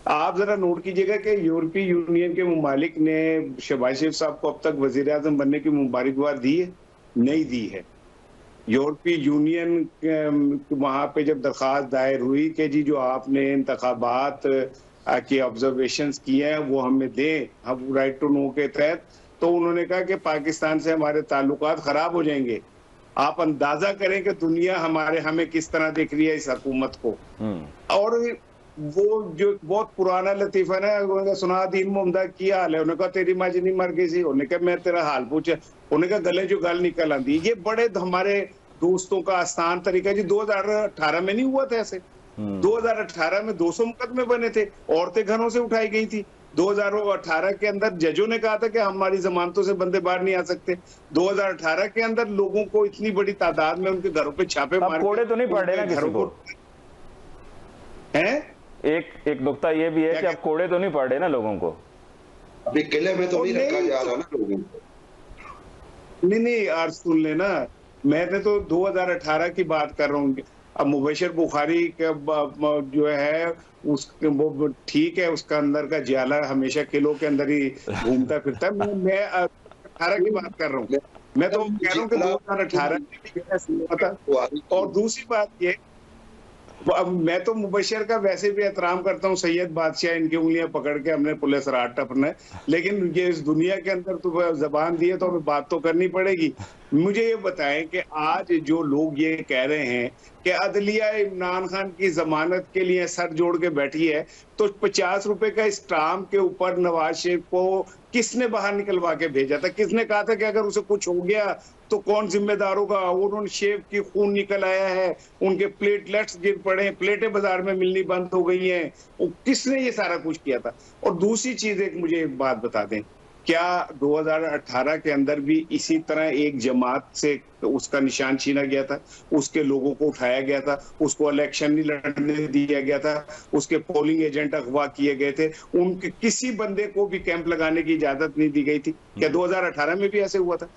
आप जरा नोट कीजिएगा कि यूरोपीय यूनियन के मुमालिक ने शहबाज शरीफ साहब को अब तक वजीर आजम बनने की मुबारकबाद दी है? नहीं दी है। यूरोपीय यूनियन वहां पे जब दरखास्त दायर हुई कि जी जो आपने इंतखाबात की ऑब्जर्वेशंस किए हैं वो हमें दें, हम राइट टू नो के तहत, तो उन्होंने कहा कि पाकिस्तान से हमारे ताल्लुकात खराब हो जाएंगे। आप अंदाजा करें कि दुनिया हमें किस तरह देख रही है इस हुकूमत को। और वो जो बहुत पुराना लतीफा ना, सुना दीन मोहम्मद की हाल है, उन्होंने कहा तेरी माँ जी नहीं मर गई सी, उन्होंने कहा मैं तेरा हाल पूछा, उन्होंने कहा गले जो गल निकल आती। ये बड़े हमारे दोस्तों का आसान तरीका जी। 2018 में नहीं हुआ था ऐसे? 2018 में 200 मुकदमे बने थे, औरतें घरों से उठाई गई थी। 2018 के अंदर जजों ने कहा था कि हमारी जमानतों से बंदे बाहर नहीं आ सकते। 2018 के अंदर लोगों को इतनी बड़ी तादाद में उनके घरों पे छापे मारे। कोड़े तो नहीं पड़ रहे ना किसी को? हैं? एक नुकता ये भी है कि अब कोड़े तो नहीं पड़ रहे ना लोगों को? अभी किले में तो नहीं रखा जा रहा ना लोगों को। नहीं यार सुन लेना, मैंने तो 2018 की बात कर रहा हूँ। अब मुबशर बुखारी का जो है वो ठीक है, उसका अंदर का ज्याला हमेशा किलो के अंदर ही घूमता फिरता है। मैं 18 की बात कर रहा हूँ। मैं तो कह रहा हूँ कि 2018 में। और दूसरी बात ये, अब मैं तो मुबशर का वैसे भी एहतराम करता हूँ, सैयद बादशाह इनकी उंगलियां पकड़ के हमने पुलिस राट टपने, लेकिन ये इस दुनिया के अंदर तो जबान दी है तो हमें बात तो करनी पड़ेगी। मुझे ये बताएं कि आज जो लोग ये कह रहे हैं कि अदलिया इमरान खान की जमानत के लिए सर जोड़ के बैठी है, तो 50 रुपए का स्टाम्प के ऊपर नवाज शरीफ को किसने बाहर निकलवा के भेजा था? किसने कहा था कि अगर उसे कुछ हो गया तो कौन जिम्मेदार होगा? उन्होंने शेफ की खून निकल आया है, उनके प्लेटलेट्स गिर पड़े, प्लेटें बाजार में मिलनी बंद हो गई हैं। किसने ये सारा कुछ किया था? और दूसरी चीज एक मुझे एक बात बता दें क्या 2018 के अंदर भी इसी तरह एक जमात से उसका निशान छीना गया था, उसके लोगों को उठाया गया था, उसको इलेक्शन नहीं लड़ने दिया गया था, उसके पोलिंग एजेंट अगवा किए गए थे, उनके किसी बंदे को भी कैंप लगाने की इजाजत नहीं दी गई थी? क्या 2018 में भी ऐसे हुआ था?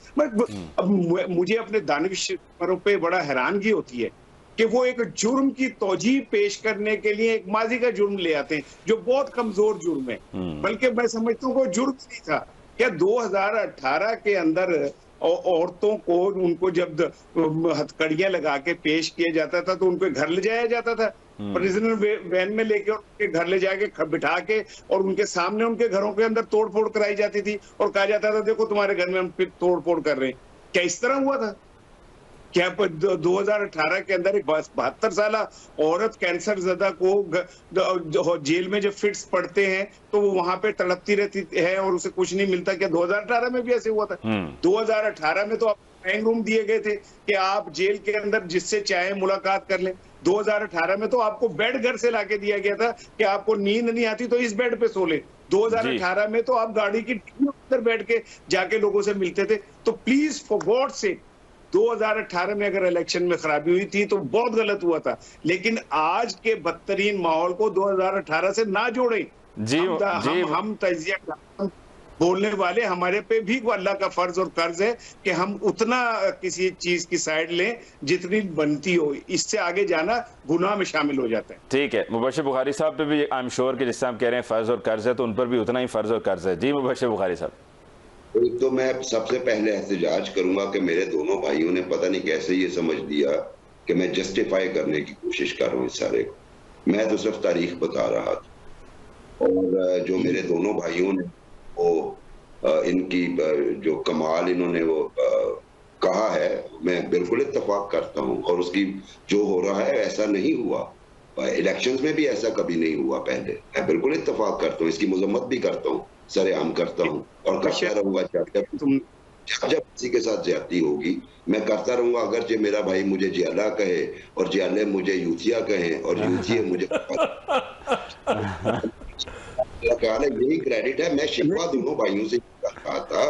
अब मुझे अपने दानिश पे बड़ा हैरानगी होती है कि वो एक जुर्म की तौजीह पेश करने के लिए एक माजी का जुर्म ले आते हैं जो बहुत कमजोर जुर्म है, बल्कि मैं समझता हूँ वो जुर्म नहीं था। क्या 2018 के अंदर औरतों को उनको जब हथकड़ियां लगा के पेश किया जाता था तो उनको घर ले जाया जाता था, प्रिजनर वैन में लेके उनके घर ले जाके बिठा के और उनके सामने उनके घरों के अंदर तोड़फोड़ कराई जाती थी और कहा जाता था देखो तुम्हारे घर में हम फिर तोड़फोड़ कर रहे हैं? क्या इस तरह हुआ था? क्या 2018 के अंदर एक 72 साल औरत कैंसर ज़दा को जेल में जब फिट्स पड़ते हैं तो वो वहां पे तड़पती रहती है और उसे कुछ नहीं मिलता? क्या 2018 में भी ऐसे हुआ था? 2018 में तो आप ड्राइंग रूम दिए गए थे कि आप जेल के अंदर जिससे चाहे मुलाकात कर लें। 2018 में तो आपको बेड घर से लाके दिया गया था कि आपको नींद नहीं आती तो इस बेड पे सो ले। 2018 में तो आप गाड़ी की डिक्की में अंदर बैठ के जाके लोगों से मिलते थे। तो प्लीज फॉर गॉड से 2018 में अगर इलेक्शन में खराबी हुई थी तो बहुत गलत हुआ था, लेकिन आज के बदतरीन माहौल को 2018 से ना जोड़ें। हम तजिया बोलने वाले हमारे पे भी अल्लाह का फर्ज और कर्ज है कि हम उतना किसी चीज की साइड लें जितनी बनती हो, इससे आगे जाना गुनाह में शामिल हो जाता है। ठीक है, मुबश्शिर बुखारी साहब पे भी आई एम श्योर कि जिस आप कह रहे हैं फर्ज और कर्ज है तो उन पर भी उतना ही फर्ज और कर्ज है। जी मुबश्शिर बुखारी साहब। तो मैं सबसे पहले एहतजाज करूंगा कि मेरे दोनों भाइयों ने पता नहीं कैसे ये समझ लिया कि मैं जस्टिफाई करने की कोशिश कर रहा हूँ इस सारे को। मैं तो सिर्फ तारीख बता रहा था और जो मेरे दोनों भाइयों ने वो इनकी जो कमाल इन्होंने वो कहा है मैं बिल्कुल इत्तेफाक करता हूँ। और उसकी जो हो रहा है ऐसा नहीं हुआ, इलेक्शंस में भी ऐसा कभी नहीं हुआ पहले। मैं बिल्कुल इत्तेफाक करता हूँ, इसकी मजम्मत भी करता हूँ, सरेआम करता हूँ और करता रहूंगा। जब किसी के साथ ज्यादती होगी मैं करता रहूंगा, अगर जो मेरा भाई मुझे जियाला कहे और जियाले मुझे यूथिया कहे और यूथिया मुझे ख्याल है यही क्रेडिट है। मैं शिकवा दोनों भाइयों से कहा था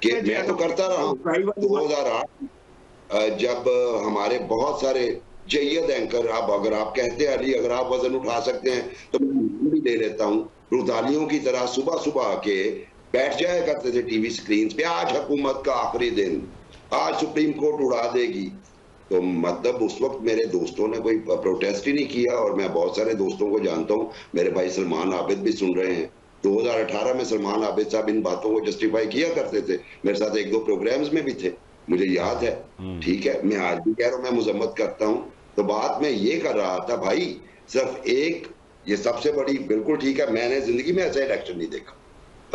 कि मैं तो करता रहा हूँ। 2008 जब हमारे बहुत सारे जय्यद एंकर, आप अगर आप कहते हैं अली अगर आप वजन उठा सकते हैं तो मैं भी ले लेता हूँ, रुदालियों की तरह सुबह सुबह आके बैठ जाया करते थे टीवी स्क्रीन पे। आज हुकूमत का आखिरी दिन, आज सुप्रीम कोर्ट उड़ा देगी। तो मतलब उस वक्त मेरे दोस्तों ने कोई प्रोटेस्ट ही नहीं किया और मैं बहुत सारे दोस्तों को जानता हूँ, मेरे भाई सलमान आबिद भी सुन रहे हैं। 2018 में सलमान आबिद साहब इन बातों को जस्टिफाई किया करते थे, मेरे साथ एक दो प्रोग्राम्स में भी थे, मुझे याद है। ठीक है, मैं आज भी कह रहा हूँ मैं मुजम्मत करता हूँ। तो बात मैं ये कर रहा था भाई, सिर्फ एक ये सबसे बड़ी, बिल्कुल ठीक है, मैंने जिंदगी में ऐसा इलेक्शन नहीं देखा।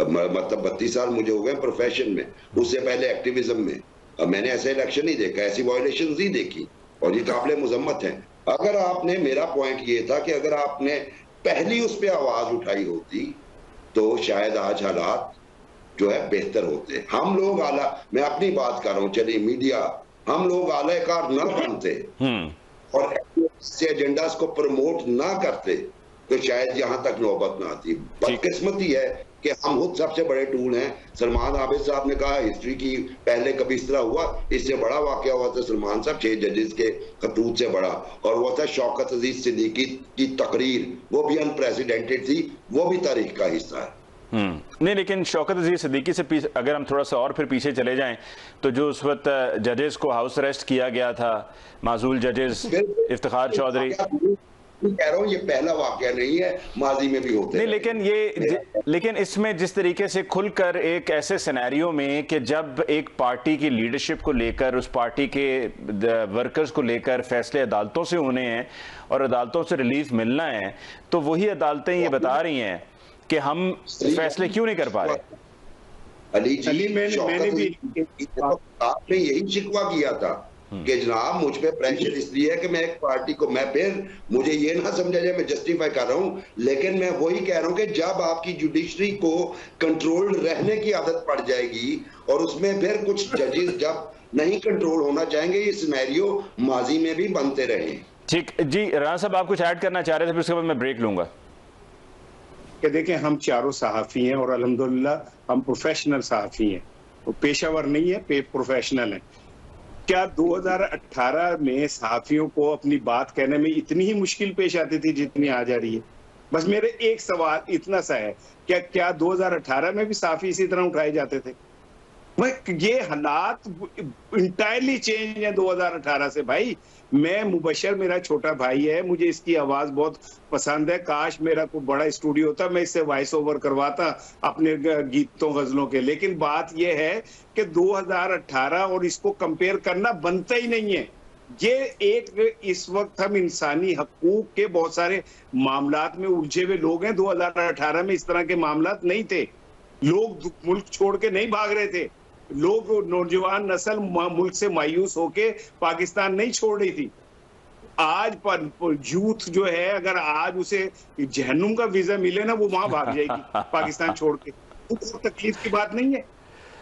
मतलब 32 साल मुझे हो गए प्रोफेशन में, उससे पहले एक्टिविज्म में, मैंने ऐसा इलेक्शन नहीं देखा, ऐसी वायलेशंस नहीं देखी और ये काबिल मुजम्मत हैं। अगर आपने, मेरा पॉइंट ये था कि अगर आपने पहली उस पर आवाज उठाई होती तो शायद आज हालात जो है बेहतर होते। हम लोग आला, मैं अपनी बात कर रहा हूँ, चलिए मीडिया, हम लोग आलाकार न बनते और ऐसे एजेंडास को प्रमोट ना करते तो शायद यहां तक नौबत ना आती। बदकिस्मती है कि हम खुद सबसे बड़े टूल हैं। सलमान आबिद साहब ने कहा हिस्ट्री की पहले कभी इस तरह हुआ, इससे बड़ा वाकया हुआ था सलमान साहब 6 जजेस के खतूत से बड़ा, और वो था शौकत अजीज सिद्दीकी की तकरीर, वो भी अनप्रेसिडेंटेड थी, वो भी तारीख का हिस्सा है। नहीं, लेकिन शौकत अजीज सिद्दीकी से अगर हम थोड़ा सा और फिर पीछे चले जाएं तो जो उस वक्त जजेस को हाउस अरेस्ट किया गया था, माजूल जजेस इफ्तिखार चौधरी, कह रहा हूँ ये पहला वाकया नहीं है, माजी में भी होते नहीं, लेकिन इसमें जिस तरीके से खुलकर एक ऐसे सिनेरियो में कि जब एक पार्टी की लीडरशिप को लेकर, उस पार्टी के वर्कर्स को लेकर फैसले अदालतों से होने हैं और अदालतों से रिलीफ मिलना है, तो वही अदालतें ये बता रही हैं कि हम फैसले क्यों नहीं कर पा रहे। अली जी, मैंने भी आपने यही शिकवा किया था कि जनाब मुझ पे प्रेशर इसलिए है कि मैं एक पार्टी को, मैं फिर मुझे ये ना समझा जाए मैं जस्टिफाई कर रहा हूं, लेकिन मैं वही कह रहा हूं कि जब आपकी जुडिशरी को कंट्रोल रहने की आदत पड़ जाएगी और उसमें फिर कुछ जजेस जब नहीं कंट्रोल होना चाहेंगे, ये सिनेरियो माजी में भी बनते रहे। ठीक जी, राणा साहब आप कुछ ऐड करना चाह रहे थे, फिर उसके बाद मैं ब्रेक लूंगा। कि देखें हम चारों सहाफ़ी हैं और अल्हम्दुलिल्लाह हम प्रोफेशनल सहाफ़ी हैं, तो पेशावर नहीं है, प्रोफेशनल हैं। क्या 2018 में सहाफ़ियों को अपनी बात कहने में इतनी ही मुश्किल पेश आती थी जितनी आज आ रही है? बस मेरे एक सवाल इतना सा है, क्या 2018 में भी सहाफ़ी इसी तरह उठाए जाते थे? भाई ये हालात इंटायरली चेंज है 2018 से। भाई मैं मुबशर मेरा छोटा भाई है, मुझे इसकी आवाज बहुत पसंद है, काश मेरा कोई बड़ा स्टूडियो होता, मैं इससे वॉइस ओवर करवाता अपने गीतों गजलों के। लेकिन बात यह है कि 2018 और इसको कंपेयर करना बनता ही नहीं है। ये एक इस वक्त हम इंसानी हकूक के बहुत सारे मामलात में उलझे हुए लोग हैं। 2018 में इस तरह के मामलात नहीं थे, लोग मुल्क छोड़ के नहीं भाग रहे थे, लोग नौजवान नस्ल मुल्क से मायूस होके पाकिस्तान नहीं छोड़ रही थी। आज पर यूथ जो है, अगर आज उसे जहन्नुम का वीजा मिले ना, वो वहां भाग जाएगी पाकिस्तान छोड़ के। तो तकलीफ की बात नहीं है।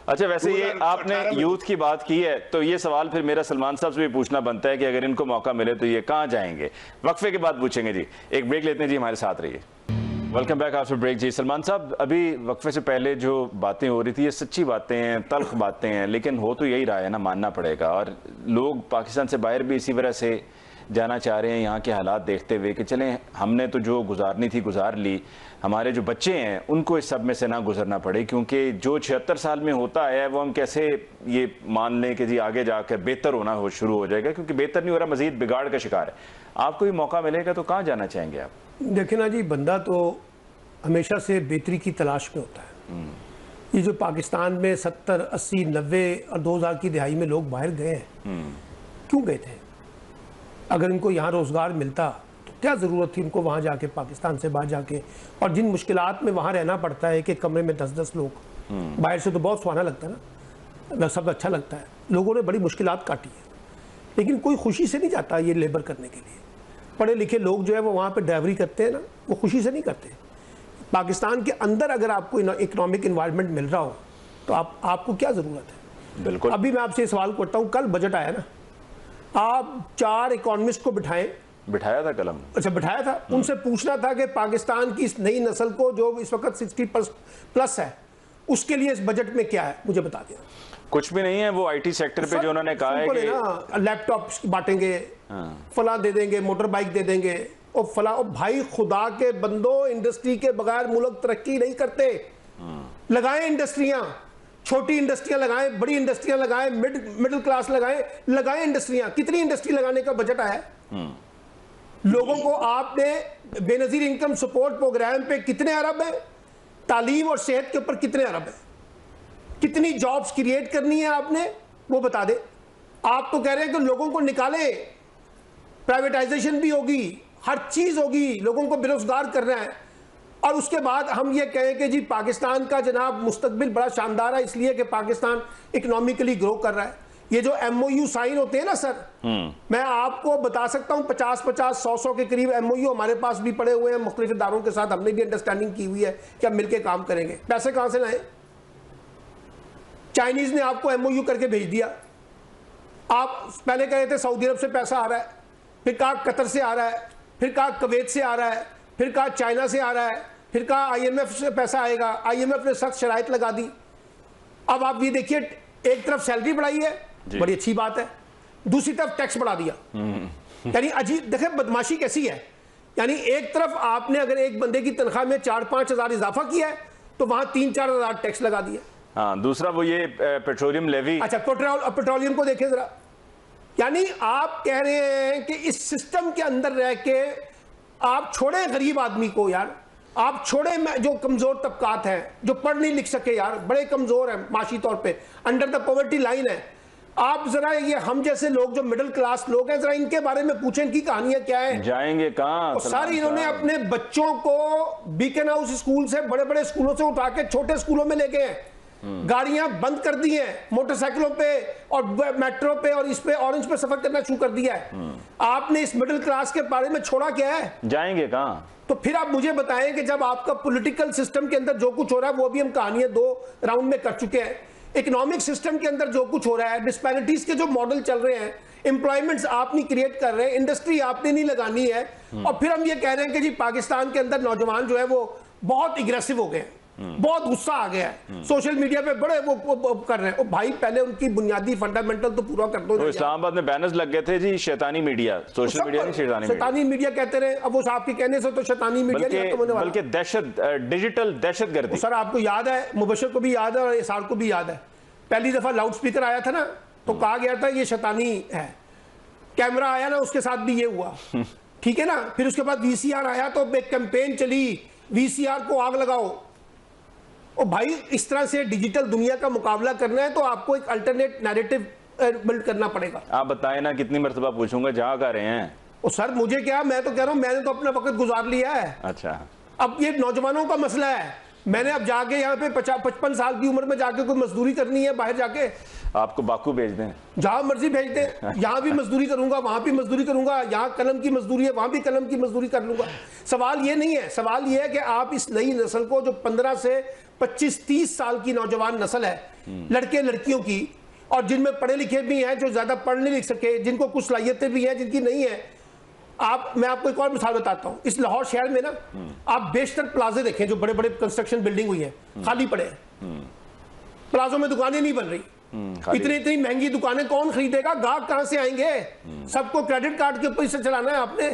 अच्छा, वैसे ये आपने यूथ की बात की है तो ये सवाल फिर मेरा सलमान साहब से भी पूछना बनता है कि अगर इनको मौका मिले तो ये कहाँ जाएंगे? वक्फे के बाद पूछेंगे जी। एक ब्रेक लेते हैं जी, हमारे साथ रहिए। वेलकम बैक आफ्टर ब्रेक जी। सलमान साहब, अभी वक्फे से पहले जो बातें हो रही थी ये सच्ची बातें हैं, तल्ख बातें हैं, लेकिन हो तो यही रहा है ना, मानना पड़ेगा। और लोग पाकिस्तान से बाहर भी इसी वजह से जाना चाह रहे हैं, यहाँ के हालात देखते हुए कि चलें हमने तो जो गुजारनी थी गुजार ली, हमारे जो बच्चे हैं उनको इस सब में से ना गुजरना पड़े। क्योंकि जो 76 साल में होता है वो हम कैसे ये मान लें कि जी आगे जाकर बेहतर होना शुरू हो जाएगा, क्योंकि बेहतर नहीं हो रहा, मजीद बिगाड़ का शिकार है। आपको भी मौका मिलेगा तो कहाँ जाना चाहेंगे आप? देखिए ना जी, बंदा तो हमेशा से बेहतरी की तलाश में होता है। ये जो पाकिस्तान में 70, 80, 90 और 2000 की दिहाई में लोग बाहर गए हैं, क्यों गए थे? अगर इनको यहाँ रोज़गार मिलता तो क्या ज़रूरत थी उनको वहाँ जाके, पाकिस्तान से बाहर जाके? और जिन मुश्किलात में वहाँ रहना पड़ता है कि कमरे में 10-10 लोग, बाहर से तो बहुत सुहाना लगता है ना, सब अच्छा लगता है। लोगों ने बड़ी मुश्किलात काटी है, लेकिन कोई खुशी से नहीं जाता ये लेबर करने के लिए। पढ़े लिखे लोग जो है वो वहाँ पर ड्राइवरी करते हैं ना, वो खुशी से नहीं करते। पाकिस्तान के अंदर अगर आपको इकोनॉमिक इन्वायरमेंट मिल रहा हो तो आपको क्या ज़रूरत है? बिल्कुल। अभी मैं आपसे सवाल करता हूँ, कल बजट आया ना, आप 4 इकोनॉमिस्ट को बिठाया था कलम। अच्छा, बिठाया था, उनसे पूछना था कि पाकिस्तान की इस नई नस्ल को जो इस वक्त 60+ है, उसके लिए इस बजट में क्या है, मुझे बता दिया। कुछ भी नहीं है। वो आईटी सेक्टर पे जो उन्होंने कहा है कि लैपटॉप बांटेंगे, फला दे देंगे, मोटर बाइक दे देंगे और फला। और भाई खुदा के बंदो, इंडस्ट्री के बगैर मुल्क तरक्की नहीं करते। लगाएं इंडस्ट्रियां, छोटी इंडस्ट्रियां लगाएं, बड़ी इंडस्ट्रियां लगाएं, मिडिल क्लास लगाएं इंडस्ट्रियां। कितनी इंडस्ट्री लगाने का बजट आया है? लोगों को आपने बेनजीर इनकम सपोर्ट प्रोग्राम पे कितने अरब है, तालीम और सेहत के ऊपर कितने अरब है, कितनी जॉब्स क्रिएट करनी है आपने, वो बता दे। आप तो कह रहे हैं कि लोगों को निकालें, प्राइवेटाइजेशन भी होगी, हर चीज होगी, लोगों को बेरोजगार करना है। और उसके बाद हम ये कहें कि जी पाकिस्तान का जनाब मुस्तकबिल बड़ा शानदार है, इसलिए कि पाकिस्तान इकोनॉमिकली ग्रो कर रहा है। ये जो MOU साइन होते हैं ना सर, मैं आपको बता सकता हूं 50-50, 100 के करीब MOU हमारे पास भी पड़े हुए हैं मुख्तलिफ इदारों के साथ। हमने भी अंडरस्टैंडिंग की हुई है कि हम मिलकर काम करेंगे। पैसे कहां से लाएं? चाइनीज ने आपको MOU करके भेज दिया। आप पहले कह रहे थे सऊदी अरब से पैसा आ रहा है, फिर कहा कतर से आ रहा है, फिर कहा कुवैत से आ रहा है, फिर कहा चाइना से आ रहा है, फिर कहा IMF से पैसा आएगा। IMF ने सख्त शराइत लगा दी। अब आप ये देखिए, एक तरफ सैलरी बढ़ाई है, बड़ी अच्छी बात है, दूसरी तरफ टैक्स बढ़ा दिया। यानी अजीब, देखिए बदमाशी कैसी है। यानी एक तरफ आपने अगर एक बंदे की तनख्वाह में 4-5 हज़ार इजाफा किया है तो वहां 3-4 हज़ार टैक्स लगा दिया। हाँ, दूसरा वो ये पेट्रोलियम लेवी। अच्छा, पेट्रोलियम को देखें जरा। यानी आप कह रहे हैं कि इस सिस्टम के अंदर रह के आप छोड़े गरीब आदमी को, यार आप छोड़े जो कमजोर तबकात हैं, जो पढ़ नहीं लिख सके, यार बड़े कमजोर हैं माशी तौर पे, अंडर द पॉवर्टी लाइन है। आप जरा ये हम जैसे लोग जो मिडिल क्लास लोग हैं, जरा इनके बारे में पूछें, इनकी कहानियां क्या है। जाएंगे कहां? सारी इन्होंने अपने बच्चों को बीकन हाउस स्कूल से, बड़े बड़े स्कूलों से उठा के छोटे स्कूलों में ले गए, गाड़ियां बंद कर दी हैं, मोटरसाइकिलों पे और मेट्रो पे और इस पे ऑरेंज पे सफर करना शुरू कर दिया है। आपने इस मिडिल क्लास के बारे में छोड़ा क्या है? जाएंगे कहां? तो फिर आप मुझे बताएं कि जब आपका पॉलिटिकल सिस्टम के अंदर जो कुछ हो रहा है, वो भी हम कहानियां 2 राउंड में कर चुके हैं। इकोनॉमिक सिस्टम के अंदर जो कुछ हो रहा है, डिस्पैरिटीज के जो मॉडल चल रहे हैं, एम्प्लॉयमेंट्स आप नहीं क्रिएट कर रहे हैं, इंडस्ट्री आपने नहीं लगानी है, और फिर हम ये कह रहे हैं कि जी पाकिस्तान के अंदर नौजवान जो है वो बहुत एग्रेसिव हो गए हैं, बहुत गुस्सा आ गया है, सोशल मीडिया पे बड़े वो कर रहे हैं। भाई पहले उनकी बुनियादी फंडामेंटल तो पूरा कर दो। तो इस्लामाबाद में बैनर्स लग गए थे जी, शैतानी मीडिया, सोशल मीडिया नहीं, शैतानी मीडिया कहते रहे। अब वो साहब के कहने से तो शैतानी मीडिया नहीं खत्म होने वाला, बल्कि दहशत, डिजिटल दहशतगर्दी। सर आपको याद है, मुबशर को भी याद है और इसार को भी याद है, पहली दफा लाउड स्पीकर आया था ना तो कहा गया था ये शैतानी है, कैमरा आया ना उसके साथ भी ये हुआ, ठीक है ना। फिर उसके बाद वीसीआर आया तो एक कैंपेन चली, वीसीआर को आग लगाओ। और भाई इस तरह से डिजिटल दुनिया का मुकाबला करना है तो आपको एक अल्टरनेट नैरेटिव बिल्ड करना पड़ेगा। आप बताएं ना, कितनी मर्तबा पूछूंगा, जहां का रहे हैं। और सर मुझे क्या, मैं तो कह रहा हूं मैंने तो अपना वक्त गुजार लिया है। अच्छा, अब ये नौजवानों का मसला है, मैंने अब जाके यहाँ पे 55 साल की उम्र में जाके कोई मजदूरी करनी है बाहर जाके, आपको बाकू भेज दें, जहां मर्जी भेज दें, यहाँ भी मजदूरी करूंगा वहां भी मजदूरी करूंगा, यहाँ कलम की मजदूरी है वहां भी कलम की मजदूरी कर लूंगा। सवाल ये नहीं है, सवाल ये है कि आप इस नई नस्ल को जो 15 से 25-30 साल की नौजवान नस्ल है, लड़के लड़कियों की, और जिनमें पढ़े लिखे भी हैं, जो ज्यादा पढ़ नहीं लिख सके, जिनको कुछ सलाहियतें भी हैं जिनकी नहीं है। मैं आपको एक और मिसाल बताता हूं, इस लाहौर शहर में ना आप बेशतर प्लाजे देखें जो बड़े बड़े कंस्ट्रक्शन बिल्डिंग हुई है, खाली पड़े हैं, प्लाजों में दुकानें नहीं बन रही। इतनी महंगी दुकानें कौन खरीदेगा, गाहक कहां से आएंगे, सबको क्रेडिट कार्ड के ऊपर इसे चलाना है आपने।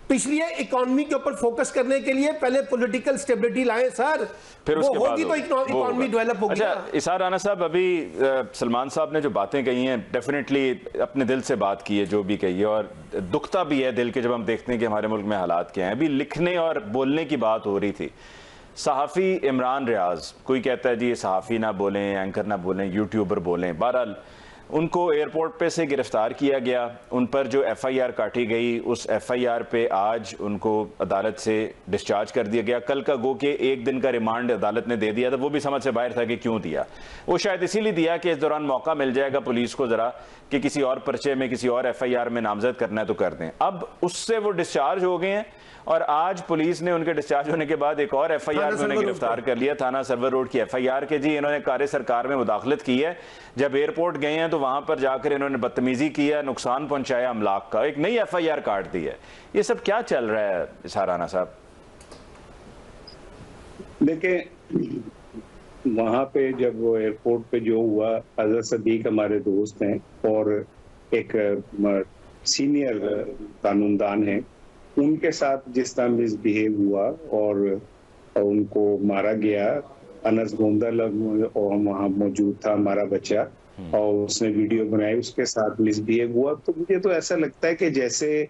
तो इसलिए इकोनॉमी के ऊपर फोकस करने के लिए पहले पॉलिटिकल स्टेबिलिटी लाएं सर, फिर उसके बाद होगी तो इकोनॉमी डेवलप होगी। अच्छा इसार राना साहब, अभी सलमान साहब ने जो बातें कही हैं, डेफिनेटली अपने दिल से बात की है, जो भी कही है, और दुखता भी है दिल के जब हम देखते हैं कि हमारे मुल्क में हालात क्या हैं। अभी लिखने और बोलने की बात हो रही थी, सहाफ़ी इमरान रियाज, कोई कहता है जी ये सहाफ़ी ना बोलें, एंकर ना बोलें, यूट्यूबर बोलें, बहरहाल उनको एयरपोर्ट पे से गिरफ्तार किया गया, उन पर जो एफआईआर काटी गई, उस एफआईआर पे आज उनको अदालत से डिस्चार्ज कर दिया गया। कल का गो के 1 दिन का रिमांड अदालत ने दे दिया था, वो भी समझ से बाहर था कि क्यों दिया। वो शायद इसीलिए दिया कि इस दौरान मौका मिल जाएगा पुलिस को ज़रा कि किसी और पर्चे में, किसी और एफआईआर में नामजद करना है तो कर दें। अब उससे वो डिस्चार्ज हो गए हैं और आज पुलिस ने उनके डिस्चार्ज होने के बाद एक और एफआईआर में उन्हें गिरफ्तार कर लिया, थाना सर्वर रोड की एफआईआर के जी इन्होंने कार्य सरकार में मुदाखलत की है। जब एयरपोर्ट गए हैं तो वहां पर जाकर इन्होंने बदतमीजी किया, नुकसान पहुंचाया अमलाक का, एक नई एफआईआर काट दी है। ये सब क्या चल रहा है इसार राना साहब? देखिए वहां पे जब वो एयरपोर्ट पे जो हुआ, अजहर सदीक हमारे दोस्त हैं और एक सीनियर कानूनदान है, उनके साथ जिस तरह मिसबिहेव हुआ और उनको मारा गया, अनस गोंदल और वहाँ मौजूद था हमारा बच्चा और उसने वीडियो बनाई, उसके साथ मिसबिहेव हुआ, तो मुझे तो ऐसा लगता है कि जैसे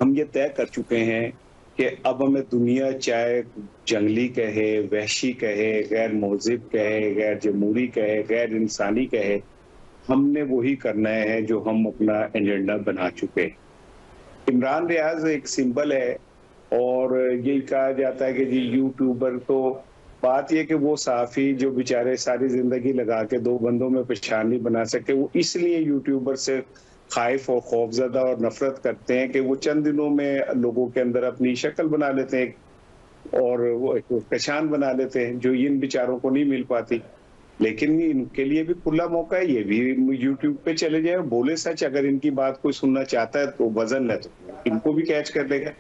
हम ये तय कर चुके हैं कि अब हमें दुनिया चाहे जंगली कहे, वहशी कहे, गैर महज़िब कहे, गैर जमहूरी कहे, गैर इंसानी कहे, हमने वही करना है जो हम अपना एजेंडा बना चुके हैं। इमरान रियाज एक सिंबल है और यही कहा जाता है कि जी यूट्यूबर, तो बात यह कि वो सहाफ़ी जो बेचारे सारी जिंदगी लगा के 2 बंदों में पहचान नहीं बना सके, वो इसलिए यूट्यूबर से खाइफ और खौफजदा और नफरत करते हैं कि वो चंद दिनों में लोगों के अंदर अपनी शक्ल बना लेते हैं और वो पहचान बना लेते हैं जो इन बेचारों को नहीं मिल पाती। लेकिन इनके लिए भी खुला मौका है, ये भी यूट्यूब पे चले जाए और बोले सच। अगर इनकी बात कोई सुनना चाहता है तो वजन है तो इनको भी कैच कर लेगा।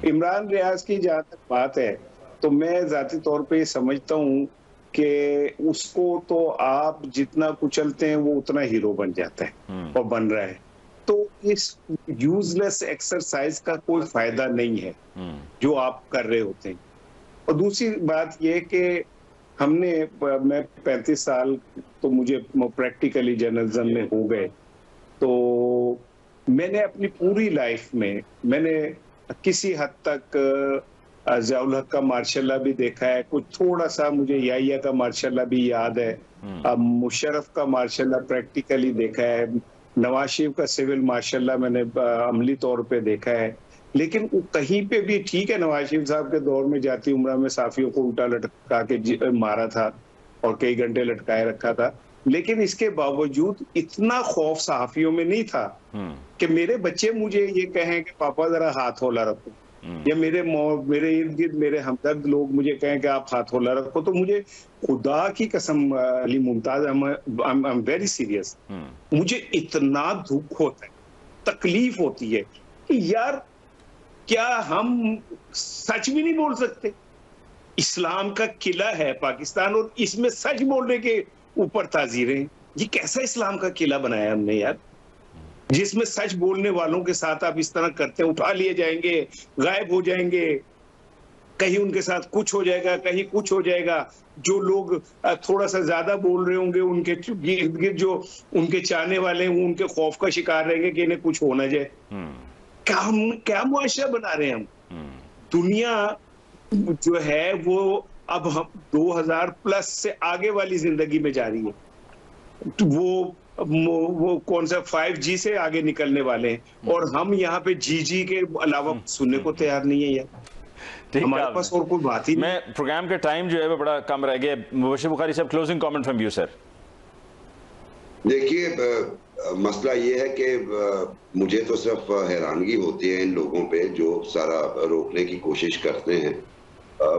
इमरान रियाज की जहां तक बात है तो मैं जाती तौर पे समझता हूँ कि उसको तो आप जितना कुचलते हैं वो उतना हीरो बन जाता है और बन रहा है। तो इस यूजलेस एक्सरसाइज का कोई फायदा नहीं है जो आप कर रहे होते हैं। और दूसरी बात यह कि मैं 35 साल तो मुझे प्रैक्टिकली जर्नलिज्म में हो गए, तो मैंने अपनी पूरी लाइफ में मैंने किसी हद तक ज़ियाउल हक का मार्शल भी देखा है, कुछ थोड़ा सा मुझे याहिया का मार्शल भी याद है, अब मुशर्रफ का मार्शल प्रैक्टिकली देखा है, नवाज शरीफ का सिविल मार्शल मैंने अमली तौर पे देखा है। लेकिन कहीं पे भी ठीक है, नवाज शरीफ साहब के दौर में जाती उम्र में साफियों को उल्टा लटका के मारा था और कई घंटे लटकाए रखा था, लेकिन इसके बावजूद इतना खौफ सहाफियों में नहीं था कि मेरे बच्चे मुझे ये कहें कि पापा जरा हाथ होला रखो, या मेरे इर्द गिर्द मेरे हमदर्द लोग मुझे कहें कि आप हाथ होला रखो। तो मुझे खुदा की कसम Ali Mumtaz, I am very serious, मुझे इतना दुख होता है, तकलीफ होती है कि यार क्या हम सच भी नहीं बोल सकते। इस्लाम का किला है पाकिस्तान और इसमें सच बोलने के ऊपर ताजीरें। ये कैसा इस्लाम का किला बनाया हमने यार, जिसमें सच बोलने वालों के साथ आप इस तरह करते हैं, उठा लिए जाएंगे, गायब हो जाएंगे, कहीं उनके साथ कुछ हो जाएगा, कहीं कुछ हो जाएगा। जो लोग थोड़ा सा ज्यादा बोल रहे होंगे, उनके गिर्द गिर्द जो उनके चाहने वाले हैं, उनके खौफ का शिकार रहेंगे कि इन्हें कुछ हो ना जाए। क्या मुआशरा बना रहे हैं हम? दुनिया जो है वो अब हम 2000 प्लस से आगे वाली जिंदगी में जा रही है। तो वो कौन सा 5G से आगे निकलने वाले हैं और हम यहाँ पे जी के अलावा सुनने को तैयार नहीं है यार। हमारे पास और कोई बात ही नहीं। मैं प्रोग्राम का टाइम जो है वो बड़ा कम रह गया। मुबश्शिर बुखारी साहब, closing comment from you sir. देखिए, मसला ये है कि मुझे तो सिर्फ हैरानगी होती है इन लोगों पे जो सारा रोकने की कोशिश करते हैं।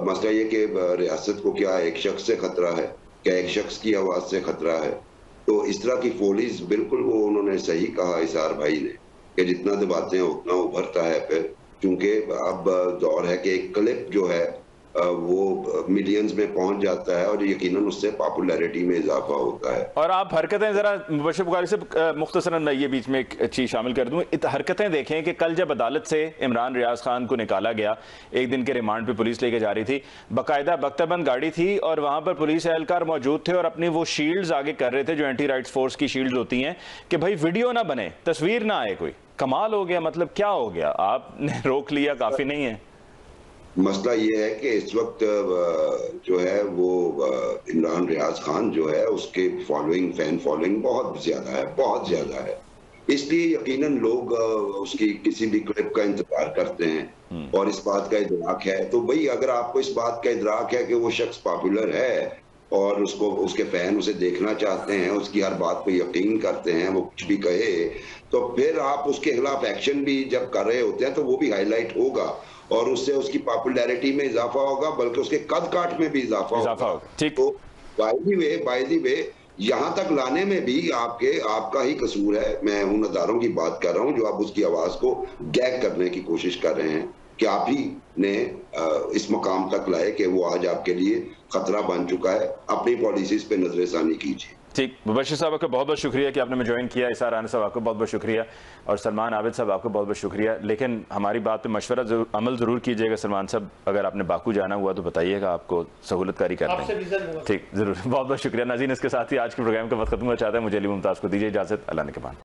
मसला ये कि रियासत को क्या एक शख्स से खतरा है, क्या एक शख्स की आवाज से खतरा है? तो इस तरह की फोलीज, बिल्कुल वो उन्होंने सही कहा इसार भाई ने कि जितना दबाते हैं उतना उभरता है फिर, क्योंकि अब दौर है कि एक क्लिप जो है वो मिलियंस में पहुंच जाता है और यकीनन उससे पॉपुलैरिटी में इजाफा होता है। और आप हरकतें जरा मुबश्शिर बुखारी से मुख्तसरन ये बीच में एक चीज शामिल कर दूं, हरकतें देखें कि कल जब अदालत से इमरान रियाज खान को निकाला गया, एक दिन के रिमांड पे पुलिस लेके जा रही थी, बाकायदा बख्तबंद गाड़ी थी और वहां पर पुलिस एहलकार मौजूद थे और अपनी वो शील्ड्स आगे कर रहे थे जो एंटी राइट्स फोर्स की शील्ड्स होती हैं कि भाई वीडियो ना बने, तस्वीर ना आए। कोई कमाल हो गया, मतलब क्या हो गया? आपने रोक लिया, काफी नहीं है? मसला ये है कि इस वक्त जो है वो इमरान रियाज खान जो है उसके फॉलोइंग, फैन फॉलोइंग बहुत ज्यादा है, बहुत ज्यादा है। इसलिए यकीनन लोग उसकी किसी भी क्लिप का इंतजार करते हैं और इस बात का इदराक है। तो भाई अगर आपको इस बात का इदराक है कि वो शख्स पॉपुलर है और उसको उसके फैन उसे देखना चाहते हैं, उसकी हर बात पे यकीन करते हैं, वो कुछ भी कहे, तो फिर आप उसके खिलाफ एक्शन भी जब कर रहे होते हैं तो वो भी हाईलाइट होगा और उससे उसकी पॉपुलैरिटी में इजाफा होगा, बल्कि उसके कद काट में भी इजाफा होगा। तो बाय द वे यहाँ तक लाने में भी आपका ही कसूर है। मैं उन अदारों की बात कर रहा हूँ जो आप उसकी आवाज को गैग करने की कोशिश कर रहे हैं, कि आप ही ने इस मकाम तक लाए कि वो आज आपके लिए खतरा बन चुका है। अपनी पॉलिसीज पे नजरसानी कीजिए। ठीक, मुबश्शिर साहब आपका बहुत बहुत शुक्रिया कि आपने मुझे ज्वाइन किया। इसार राना साहब आपको बहुत बहुत शुक्रिया और सलमान आबिद साहब आपको बहुत बहुत शुक्रिया। लेकिन हमारी बात पे मशवरा अमल ज़रूर कीजिएगा। सलमान साहब, अगर आपने बाकू जाना हुआ तो बताइएगा, आपको सहूलतकारी कर देंगे। ठीक, ज़रूर, बहुत बहुत शुक्रिया। नाज़रीन, इसके साथ ही आज के प्रोग्राम का वक्त खत्म होना चाहता है। मुझे अली मुमताज़ को दीजिए इजाज़त। अल्लाह ने के बाद।